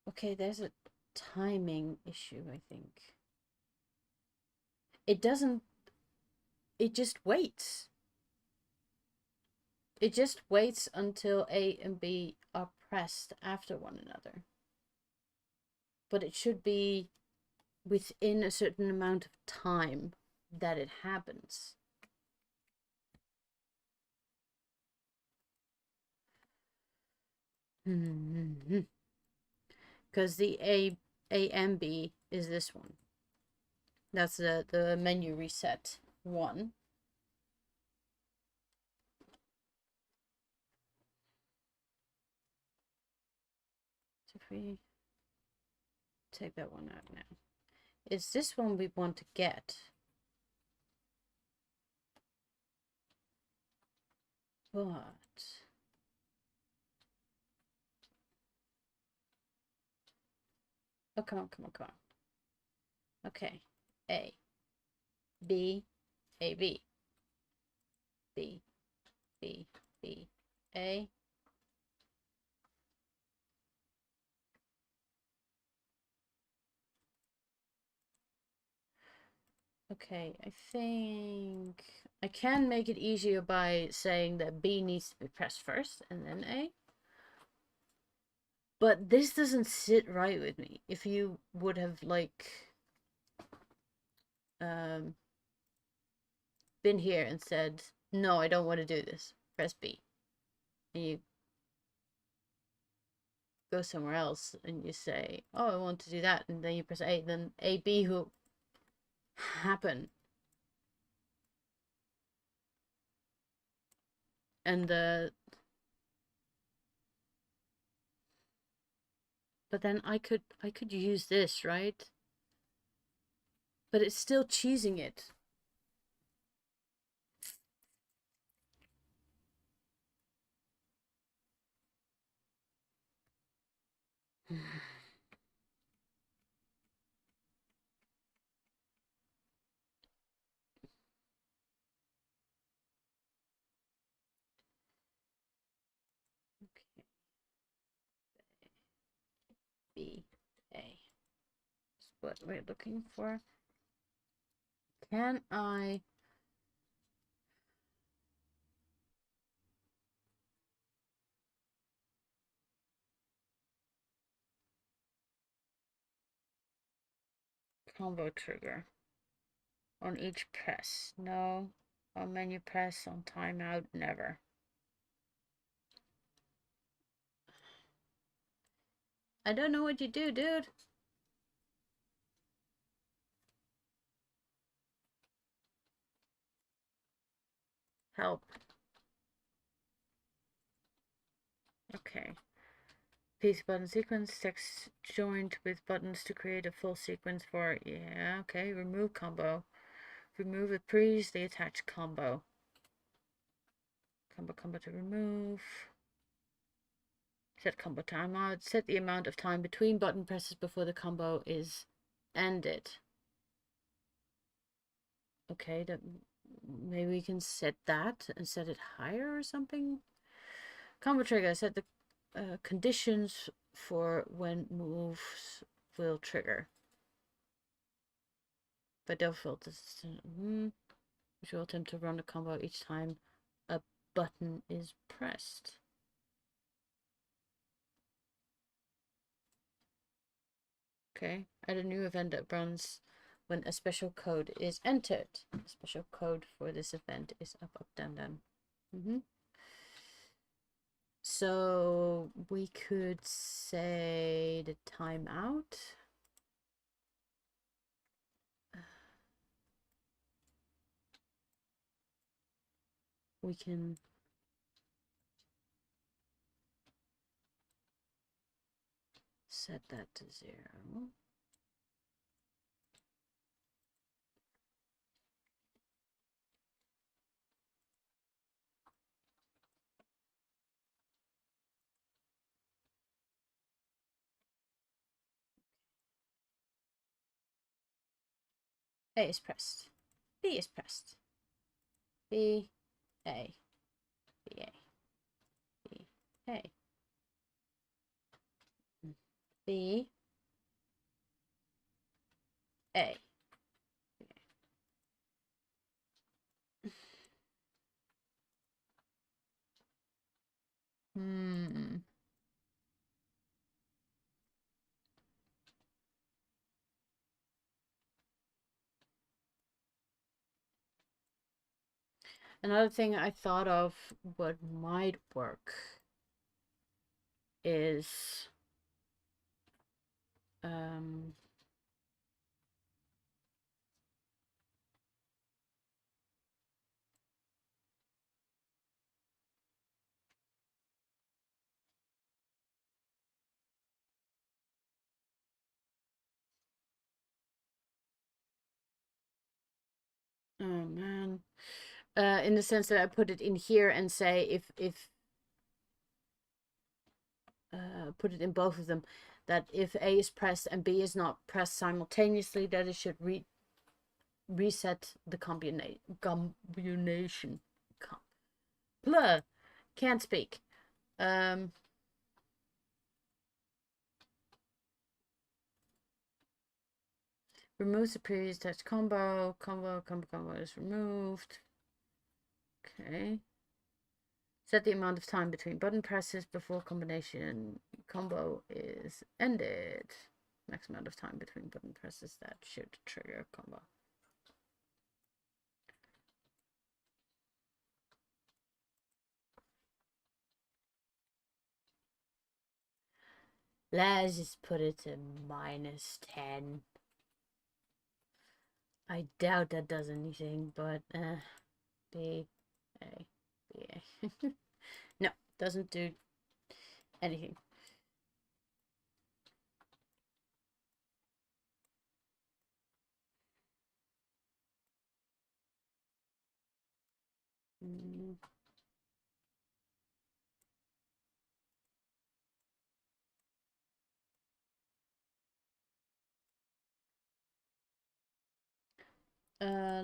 Okay, there's a timing issue, I think. It doesn't... It just waits. It just waits until A and B are pressed after one another. But it should be within a certain amount of time that it happens. Because the A and B is this one. That's the menu reset one. we take that one out now. It's this one we want to get. But oh, come on, come on, come on. Okay. A. B. A. B. B. B. B. A. Okay, I think I can make it easier by saying that B needs to be pressed first and then A. But this doesn't sit right with me. If you would have like been here and said, no, I don't want to do this, press B. And you go somewhere else and you say, oh, I want to do that, and then you press A, then A, B will happen. And but then I could use this, right? But it's still cheesing it. Okay. B, A. That's what we're looking for. Can I combo trigger on each press? No. On menu press, on timeout, never. I don't know what you do, dude. Help. Okay. Piece button sequence, text joined with buttons to create a full sequence for, yeah, okay. Remove combo. Remove with previously attached combo. Combo to remove. Set combo timeout. Set the amount of time between button presses before the combo is ended. Okay, that maybe we can set that and set it higher or something. Combo trigger. Set the conditions for when moves will trigger. By default, this which will attempt to run a combo each time a button is pressed. Okay, add a new event that runs when a special code is entered. The special code for this event is up, down, down. So we could say the timeout. We can set that to 0. A is pressed. B is pressed. B, A, B, A, B, A. B, A. Another thing I thought of what might work is Oh man. In the sense that I put it in here and say if put it in both of them, that if A is pressed and B is not pressed simultaneously, that it should reset the combination. Blah, can't speak. Removes the previous touch combo. Combo is removed. Okay. Set the amount of time between button presses before combination combo is ended. Max amount of time between button presses that should trigger combo. Let's just put it to -10. I doubt that does anything, but B, A, B, A. No, doesn't do anything.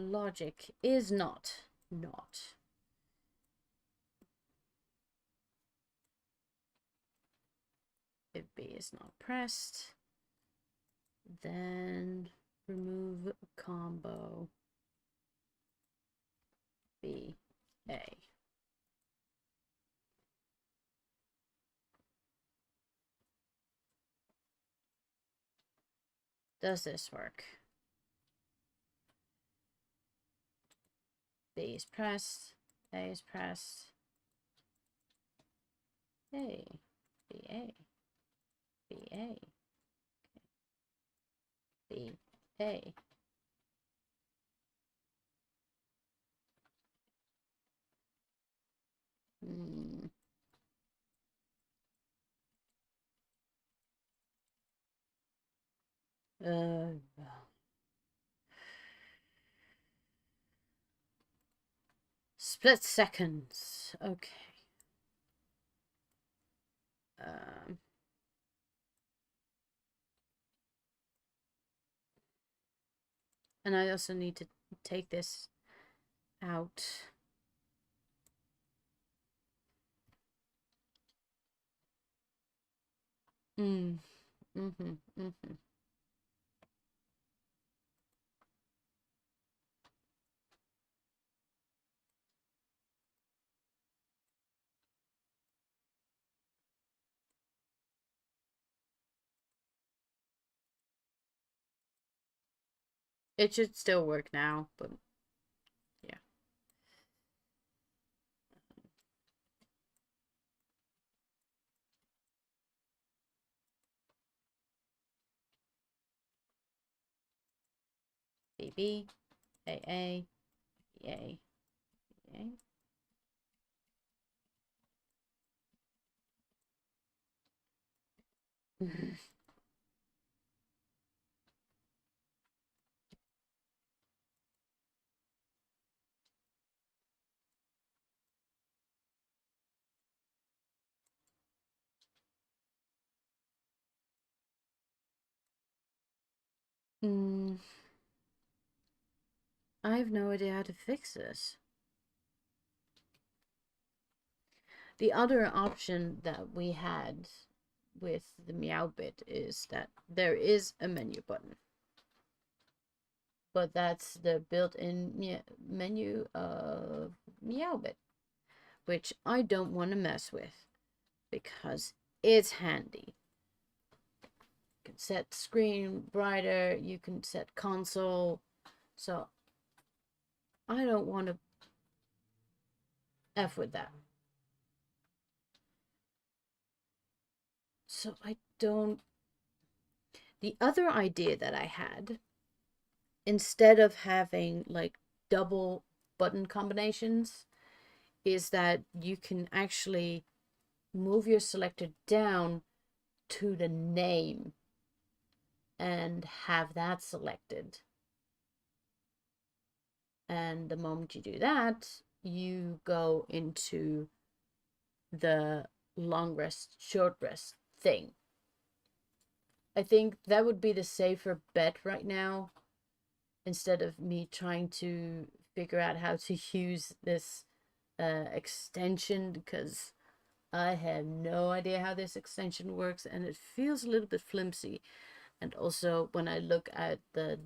Logic is not. If B is not pressed, then remove combo B, A. Does this work? B is pressed, A is pressed, A, B, A, B, A, B, A. Split seconds. Okay. And I also need to take this out. It should still work now, but yeah. BB, AA, BA, BA. I have no idea how to fix this. The other option that we had with the Meowbit is that there is a menu button. But that's the built-in menu of Meowbit, which I don't want to mess with because it's handy. You can set screen brighter, you can set console, so I don't want to F with that. So I don't... The other idea that I had, instead of having like double button combinations, is that you can actually move your selector down to the name and have that selected. And the moment you do that, you go into the long rest, short rest thing. I think that would be the safer bet right now, instead of me trying to figure out how to use this extension, because I have no idea how this extension works and it feels a little bit flimsy. And also when I look at the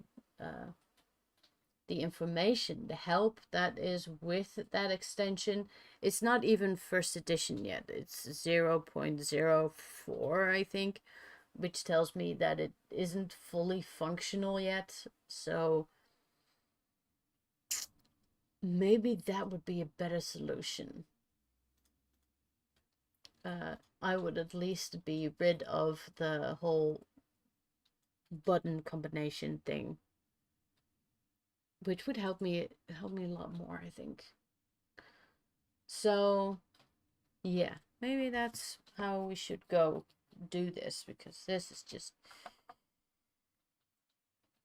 information, the help that is with that extension, it's not even first edition yet. It's 0.04, I think, which tells me that it isn't fully functional yet. So maybe that would be a better solution. I would at least be rid of the whole button combination thing, which would help me a lot more, I think. So yeah, maybe that's how we should go do this, because this is just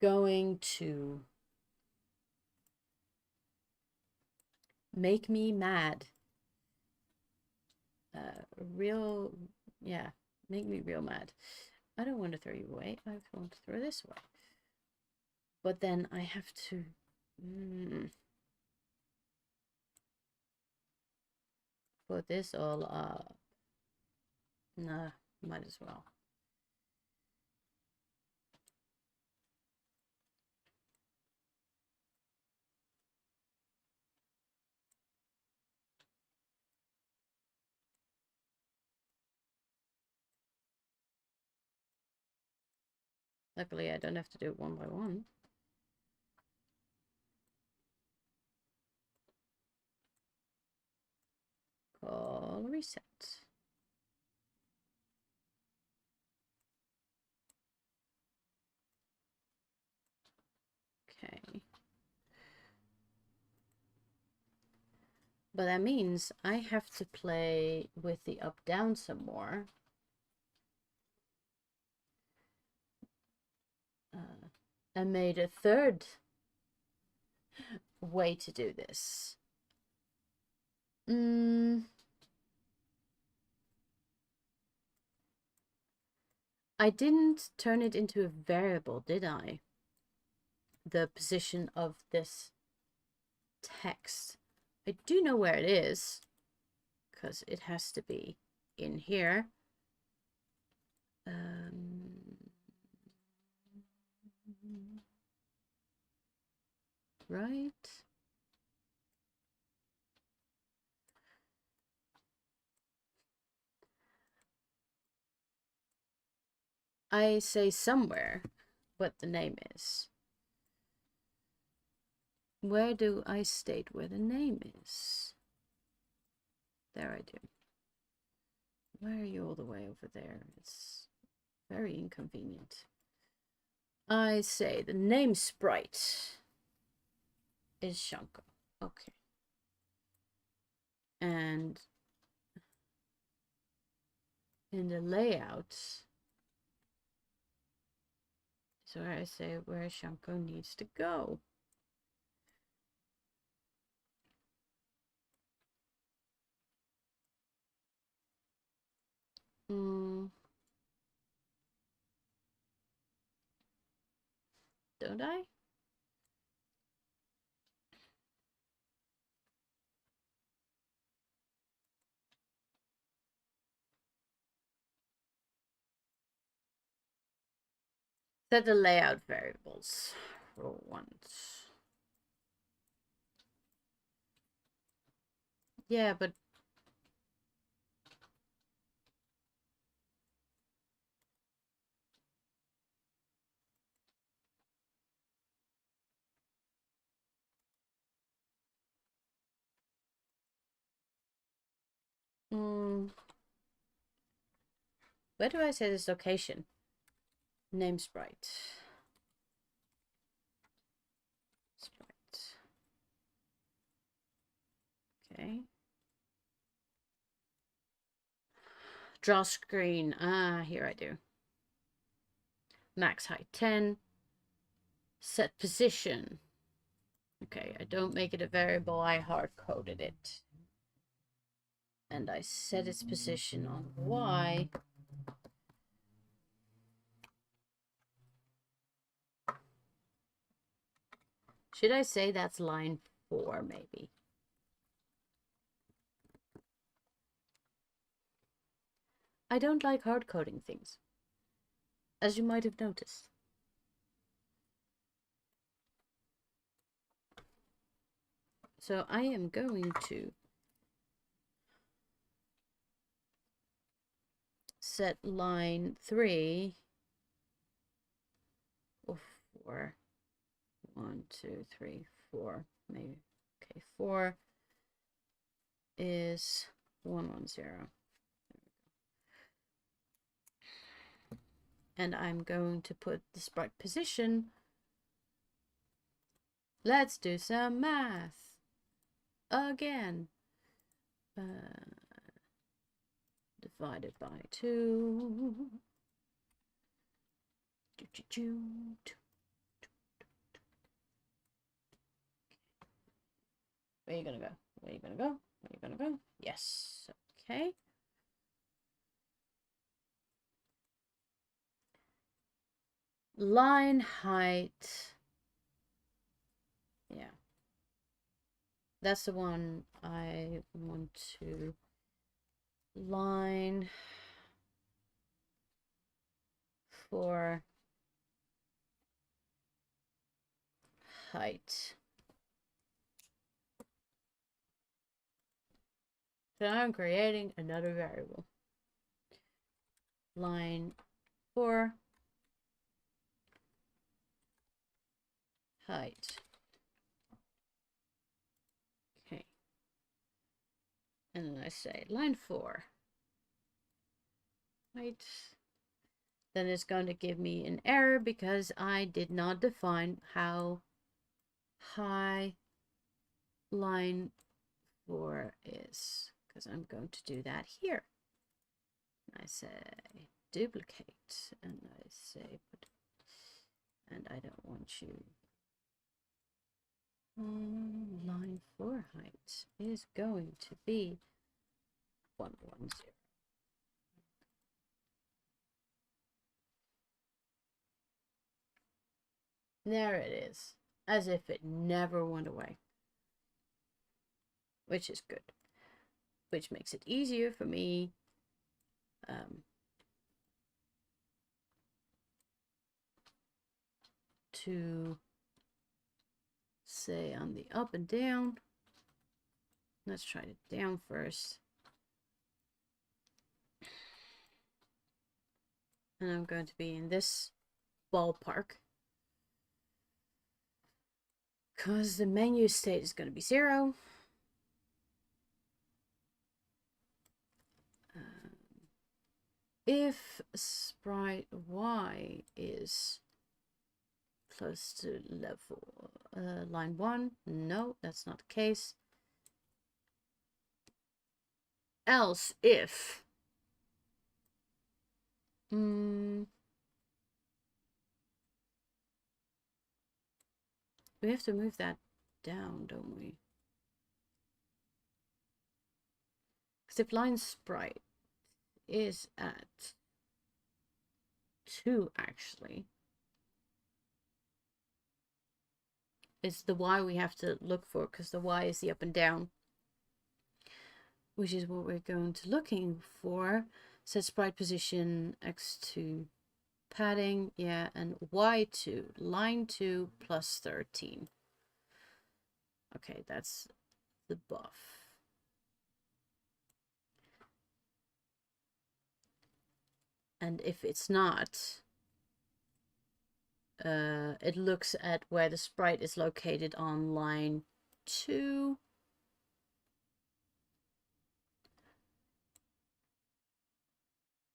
going to make me mad. Real, yeah, make me real mad. I don't want to throw you away. I want to throw this away. But then I have to put this all up. Nah, might as well. Luckily, I don't have to do it one by one. Call reset. Okay. But that means I have to play with the up-down some more. I made a third way to do this. I didn't turn it into a variable, did I? The position of this text. I do know where it is, because it has to be in here. Right? I say somewhere what the name is. Where do I state where the name is? There I do. Why are you all the way over there? It's very inconvenient. I say the name sprite is Shanko. Okay. And in the layout is where I say where Shanko needs to go. Don't I? Set the layout variables for once. Yeah, but where do I say this location? Name sprite. Okay. Draw screen. Ah, here I do. Max height 10. Set position. Okay, I don't make it a variable, I hard-coded it. And I set its position on Y. Should I say that's line 4, maybe? I don't like hard-coding things, as you might have noticed. So I am going to set line 3 or 4. 1, 2, 3, 4. Maybe. Okay, 4 is 1, 1, 0. And I'm going to put the sprite position. Let's do some math again. Divided by 2. Where are you gonna go? Where are you gonna go? Where are you gonna go? Yes. Okay. Line height. Yeah. That's the one I want to line for height. So I'm creating another variable. Line 4 height. Okay. And then I say line 4 height. Then it's going to give me an error because I did not define how high line 4 is, because I'm going to do that here. I say duplicate, and I say put, and I don't want you. Line 4 height is going to be 110. There it is, as if it never went away, which is good, which makes it easier for me to say on the up and down. Let's try it down first. And I'm going to be in this ballpark, because the menu state is going to be 0. If sprite Y is close to level line 1, no, that's not the case. Else if we have to move that down, don't we? Because if line sprite is at 2, actually, it's the Y we have to look for, because the Y is the up and down, which is what we're going to looking for. Set sprite position x2 padding, yeah, and y2 line 2 plus 13. Okay, that's the buff. And if it's not, it looks at where the sprite is located on line 2.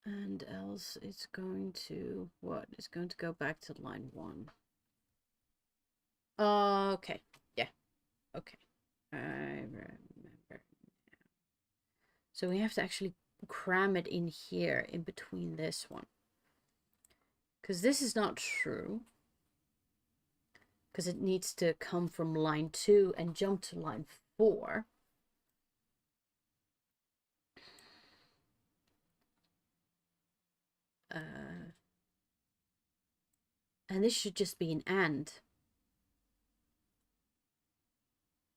And else it's going to, what? It's going to go back to line 1. Okay, yeah, okay. I remember now. So we have to actually cram it in here, in between this one. Because this is not true. because it needs to come from line 2 and jump to line 4. And this should just be an and.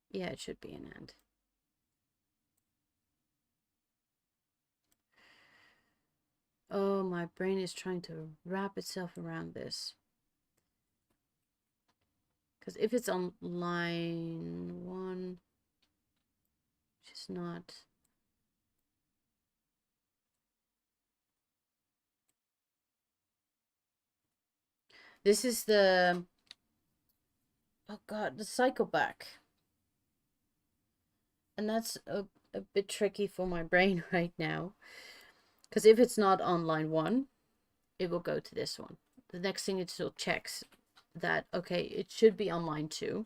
Yeah, it should be an and. Oh, my brain is trying to wrap itself around this. Because if it's on line 1, which is not... This is the... Oh god, the cycle back. And that's a bit tricky for my brain right now. Because if it's not on line 1, it will go to this one. The next thing it still checks that, okay, it should be on line 2.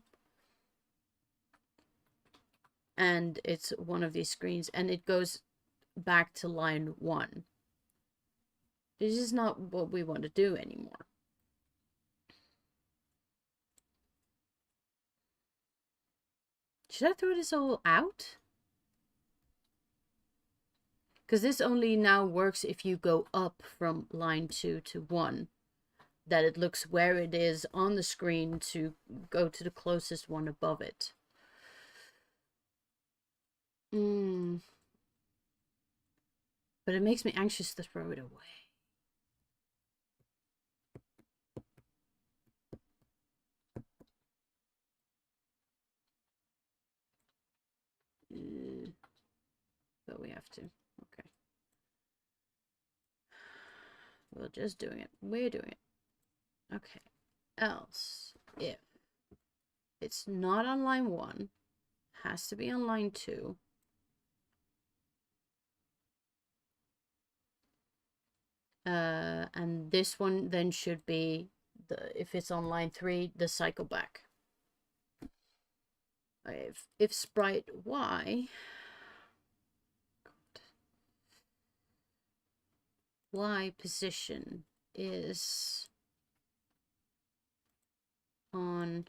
And it's one of these screens, and it goes back to line 1. This is not what we want to do anymore. Should I throw this all out? Because this only now works if you go up from line 2 to 1. That it looks where it is on the screen to go to the closest one above it. But it makes me anxious to throw it away. But we have to. Okay. We're just doing it. We're doing it. Okay. Else, if it's not on line 1, has to be on line 2. And this one then should be, if it's on line 3, the cycle back. If sprite Y position is on...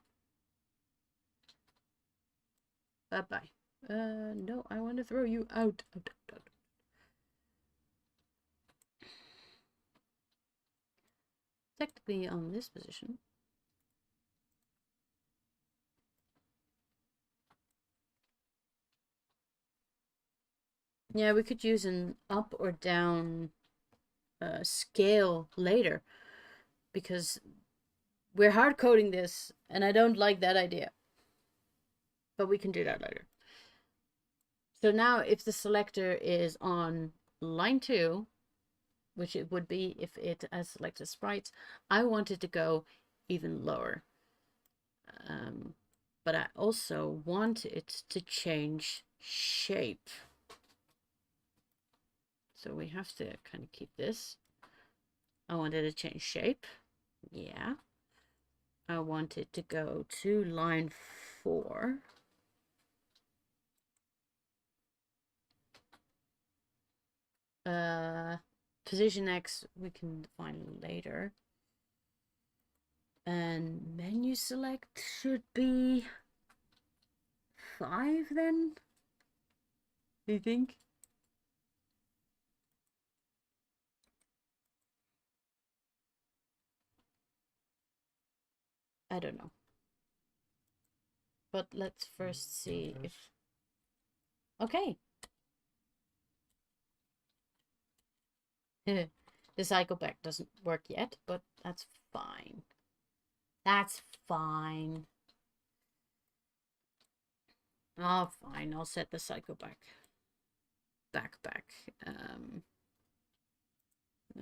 Bye-bye. No, I want to throw you out. Technically on this position. Yeah, we could use an up or down scale later, because we're hard coding this and I don't like that idea. But we can do that later. So now if the selector is on line 2, which it would be if it has selected sprites, I want it to go even lower. But I also want it to change shape. So we have to kind of keep this. I want it to change shape. Yeah. I want it to go to line 4. Position X we can define later. And menu select should be 5 then? Do you think? I don't know. But let's first see if... Okay. The cycle back doesn't work yet, but that's fine. That's fine. Oh, fine. I'll set the cycle back. Back.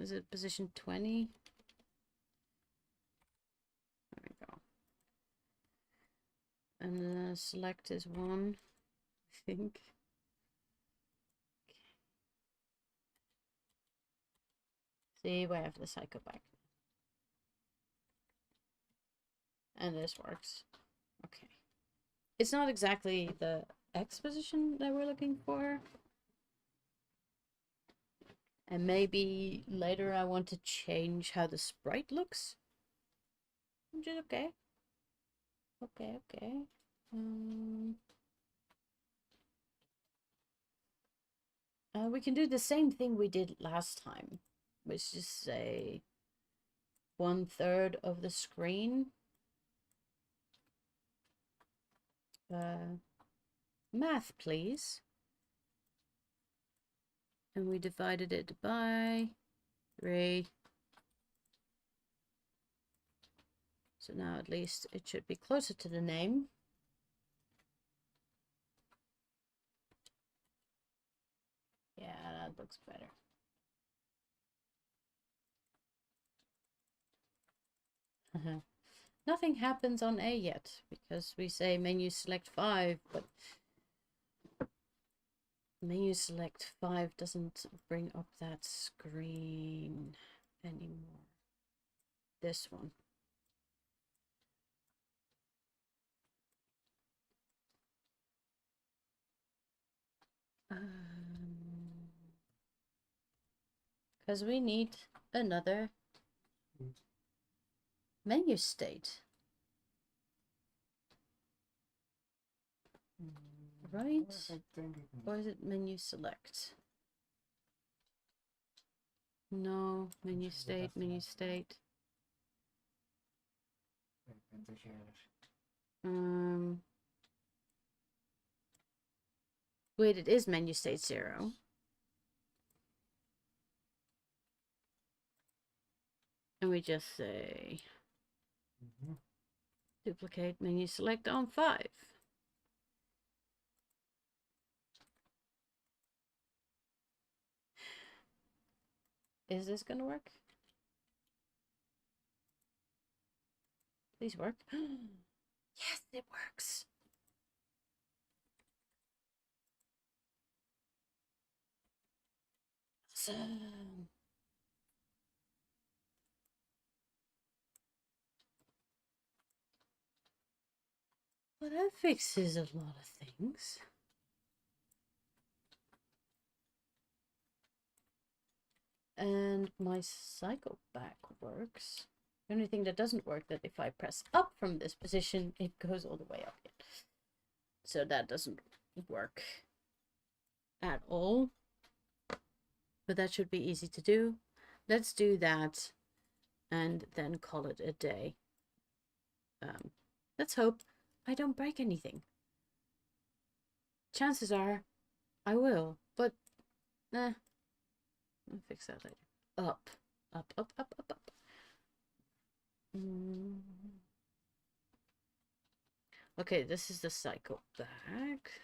Is it position 20? There we go. And the select is 1, I think. See, we have the cycle back. And this works. Okay. It's not exactly the X position that we're looking for. And maybe later I want to change how the sprite looks. Which is okay. Okay. We can do the same thing we did last time, which is say 1/3 of the screen. Math, please. And we divided it by 3. So now at least it should be closer to the name. Yeah, that looks better. Nothing happens on A yet because we say menu select 5, but menu select 5 doesn't bring up that screen anymore. This one. Because we need another menu state. Right? Or is it menu select? No, menu state. Wait, it is menu state 0. And we just say duplicate menu select on 5. Is this gonna work? Please work. Yes, it works. Awesome. Well, that fixes a lot of things. And my cycle back works. The only thing that doesn't work that if I press up from this position, it goes all the way up again. So that doesn't work at all. But that should be easy to do. Let's do that and then call it a day. Let's hope I don't break anything. Chances are I will, but I'll fix that later. Up. Okay, this is the cycle back.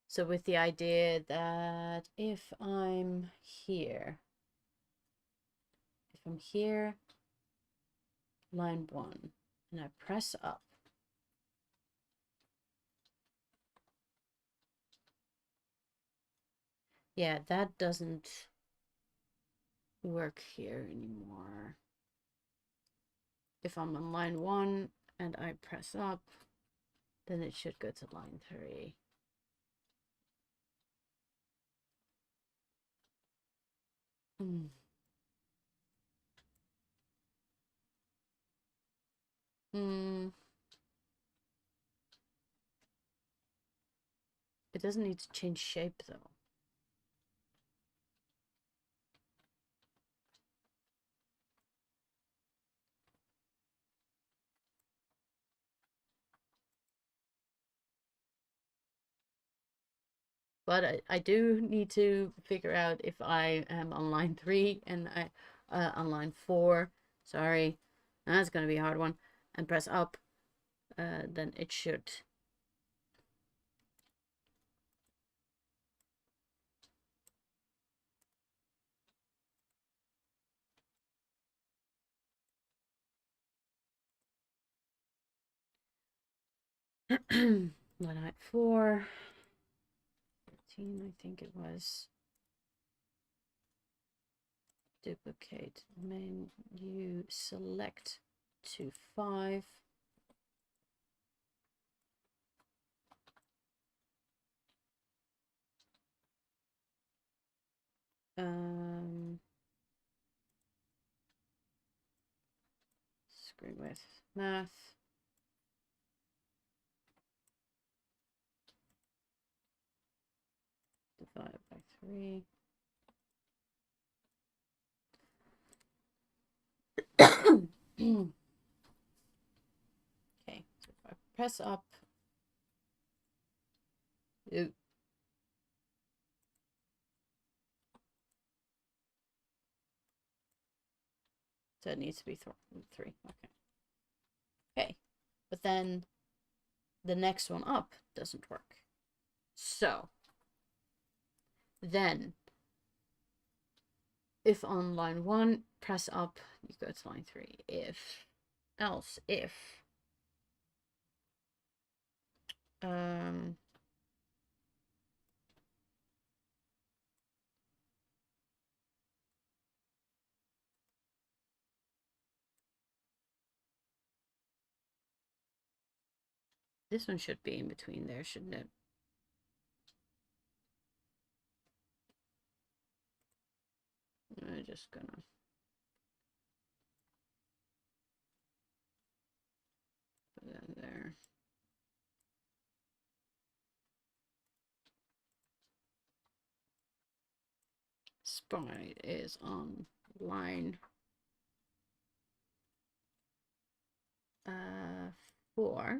So with the idea that if I'm here, line 1, and I press up, yeah, that doesn't work here anymore. If I'm on line 1 and I press up, then it should go to line 3. It doesn't need to change shape though. But I do need to figure out if I am on line 3 and I on line 4. Sorry, that's gonna be a hard one. And press up, then it should. Line 4, 13, I think it was. Duplicate menu select to 5. Screen width, math. Divide by 3. Okay, so if I press up, ooh. So it needs to be 3. Okay. Okay, but then the next one up doesn't work. So then, if on line 1, press up, you go to line 3. If this one should be in between there, shouldn't it? I'm just gonna put that there. Sprite is on line 4.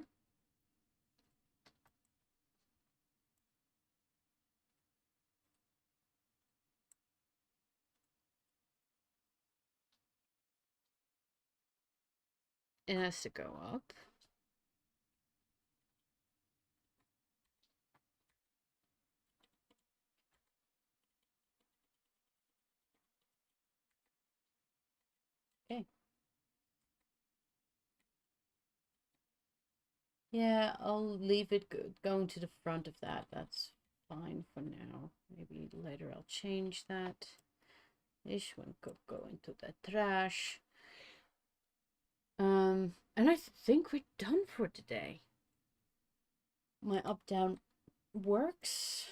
It has to go up. Okay. Yeah, I'll leave it going to the front of that. That's fine for now. Maybe later I'll change that. This one could go into the trash. And I think we're done for today. My up-down works.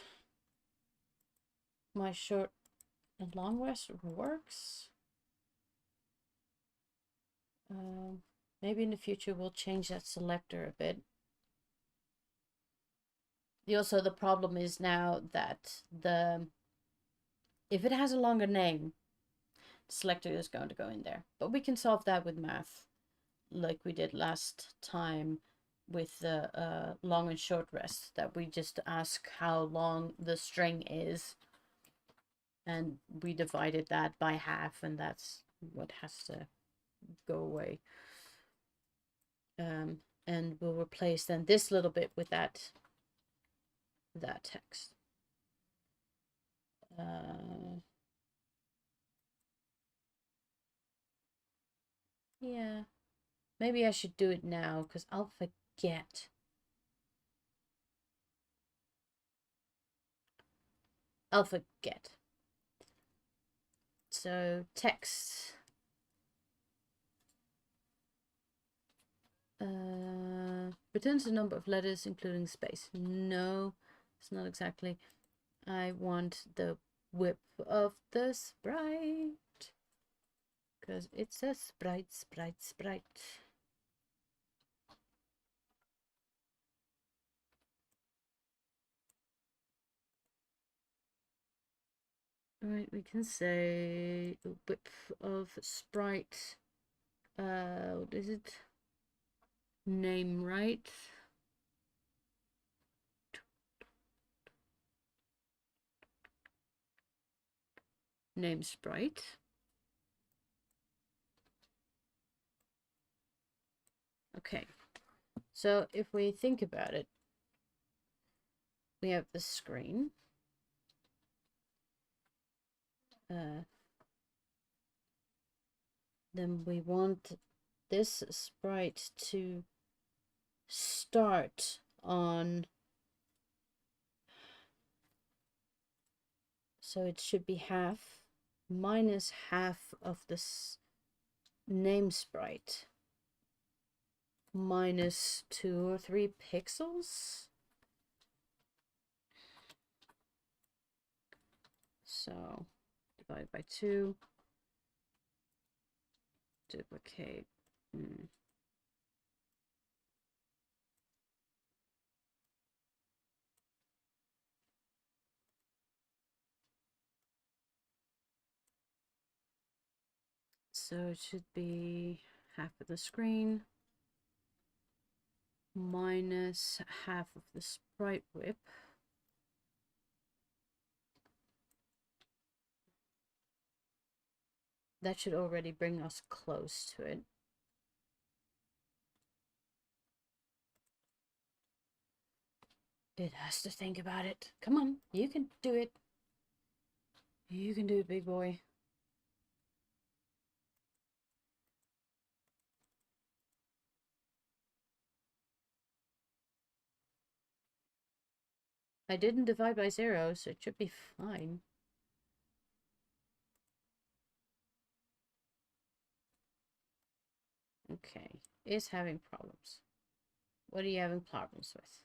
My short and long rest works. Maybe in the future we'll change that selector a bit. Also, the problem is now that if it has a longer name, the selector is going to go in there. But we can solve that with math, like we did last time with the long and short rest, that we just ask how long the string is, and we divided that by half, and that's what has to go away. And we'll replace then this little bit with that text. Yeah, maybe I should do it now because I'll forget. So text. Returns the number of letters including space. No, it's not exactly. I want the width of the sprite because it's a sprite. Right, we can say the width of sprite. What is it? Name right. Name sprite. Okay, so if we think about it, we have the screen. Then we want this sprite to start on, so it should be half minus half of this name sprite minus 2 or 3 pixels. So divided by 2. Duplicate. So it should be half of the screen minus half of the sprite whip. That should already bring us close to it. It has to think about it. Come on, you can do it. You can do it, big boy. I didn't divide by 0, so it should be fine. Okay, is having problems. What are you having problems with?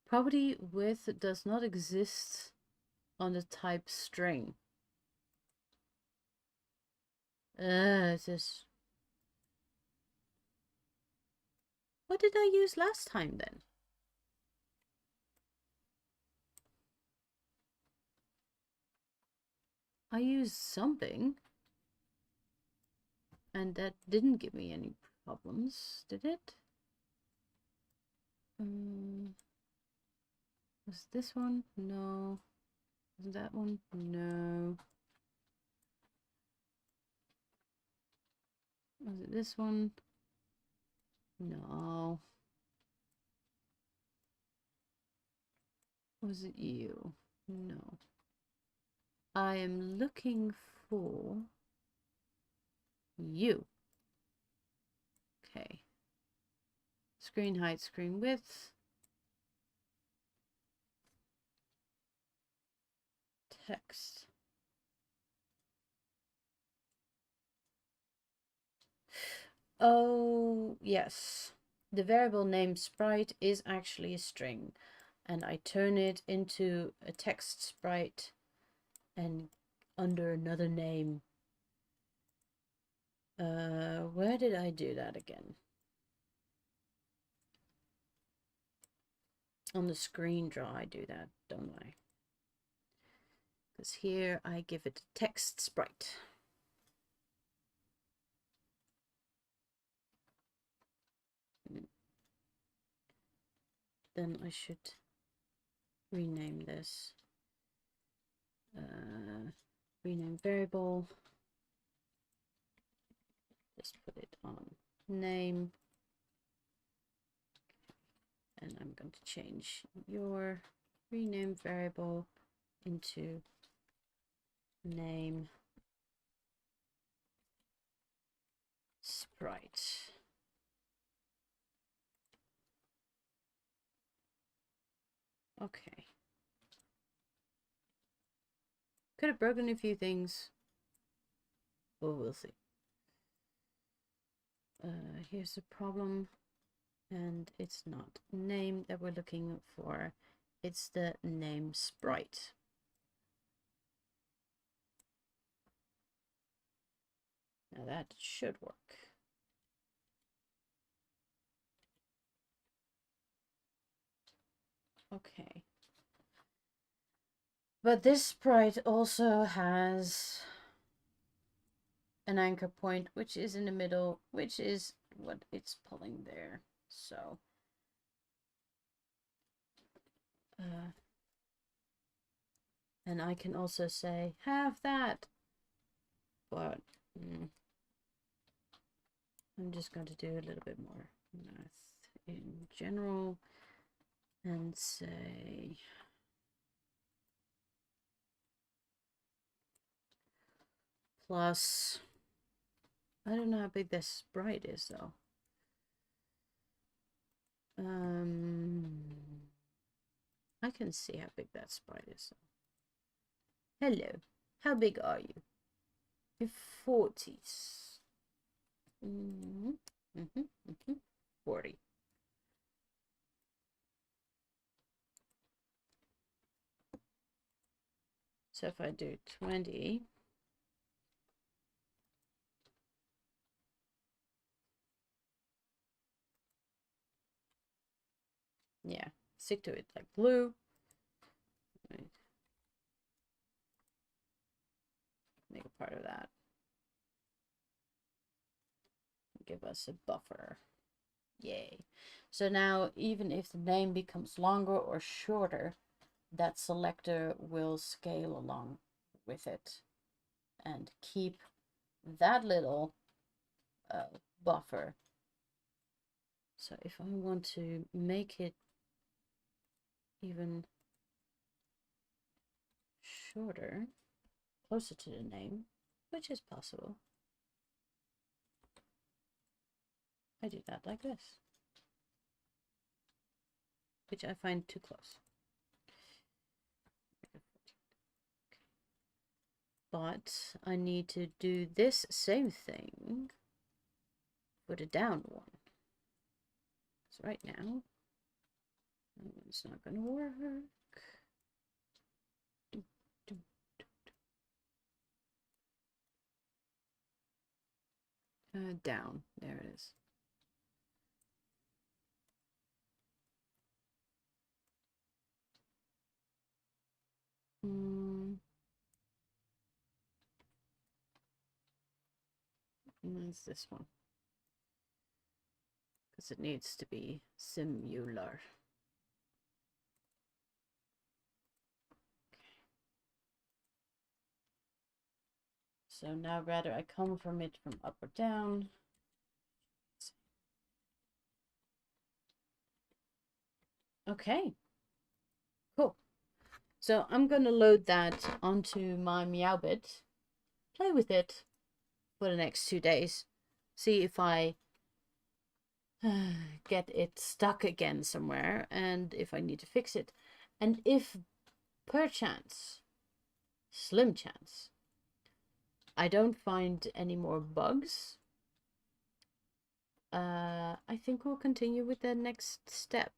Property with does not exist on the type string. It is. What did I use last time then? I used something. And that didn't give me any problems, did it? Was this one? No. Was that one? No. Was it this one? No. Was it you? No. I am looking for you. Okay. Screen height, screen width. Text. Oh, yes. The variable name sprite is actually a string, and I turn it into a text sprite and under another name. Where did I do that again? On the screen draw I do that, don't I? Because here I give it a text sprite. Then I should rename this. Rename variable. Just put it on name. And I'm going to change your rename variable into name sprite. Okay. Could have broken a few things. Well, we'll see. Here's the problem. And it's not name that we're looking for. It's the name sprite. Now that should work. Okay. But this sprite also has an anchor point, which is in the middle, which is what it's pulling there. So, and I can also say, have that, but I'm just going to do a little bit more math in general and say, plus, I don't know how big this sprite is though. I can see how big that sprite is. Hello, how big are you? You're 40s. 40. So if I do 20, yeah, stick to it like glue. Right. Make a part of that. Give us a buffer. Yay. So now even if the name becomes longer or shorter, that selector will scale along with it and keep that little buffer. So if I want to make it even shorter, closer to the name, which is possible, I do that like this, which I find too close. But I need to do this same thing for the down one. So right now, it's not going to work. Down, there it is. And it's this one, because it needs to be similar. So now rather I come from it from up or down. Okay, cool. So I'm going to load that onto my Meowbit, play with it for the next 2 days, see if I get it stuck again somewhere and if I need to fix it. And if perchance, slim chance, I don't find any more bugs, I think we'll continue with the next step,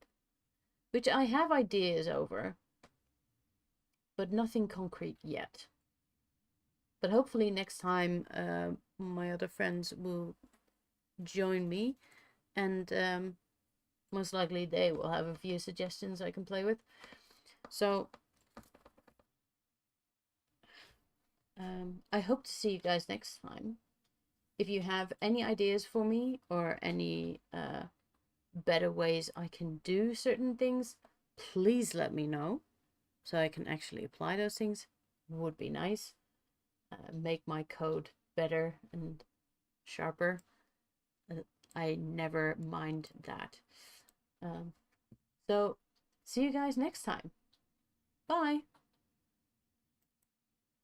which I have ideas over, but nothing concrete yet. But hopefully next time my other friends will join me, and most likely they will have a few suggestions I can play with. So I hope to see you guys next time. If you have any ideas for me or any better ways I can do certain things, please let me know so I can actually apply those things. Would be nice. Make my code better and sharper. I never mind that. So see you guys next time. Bye.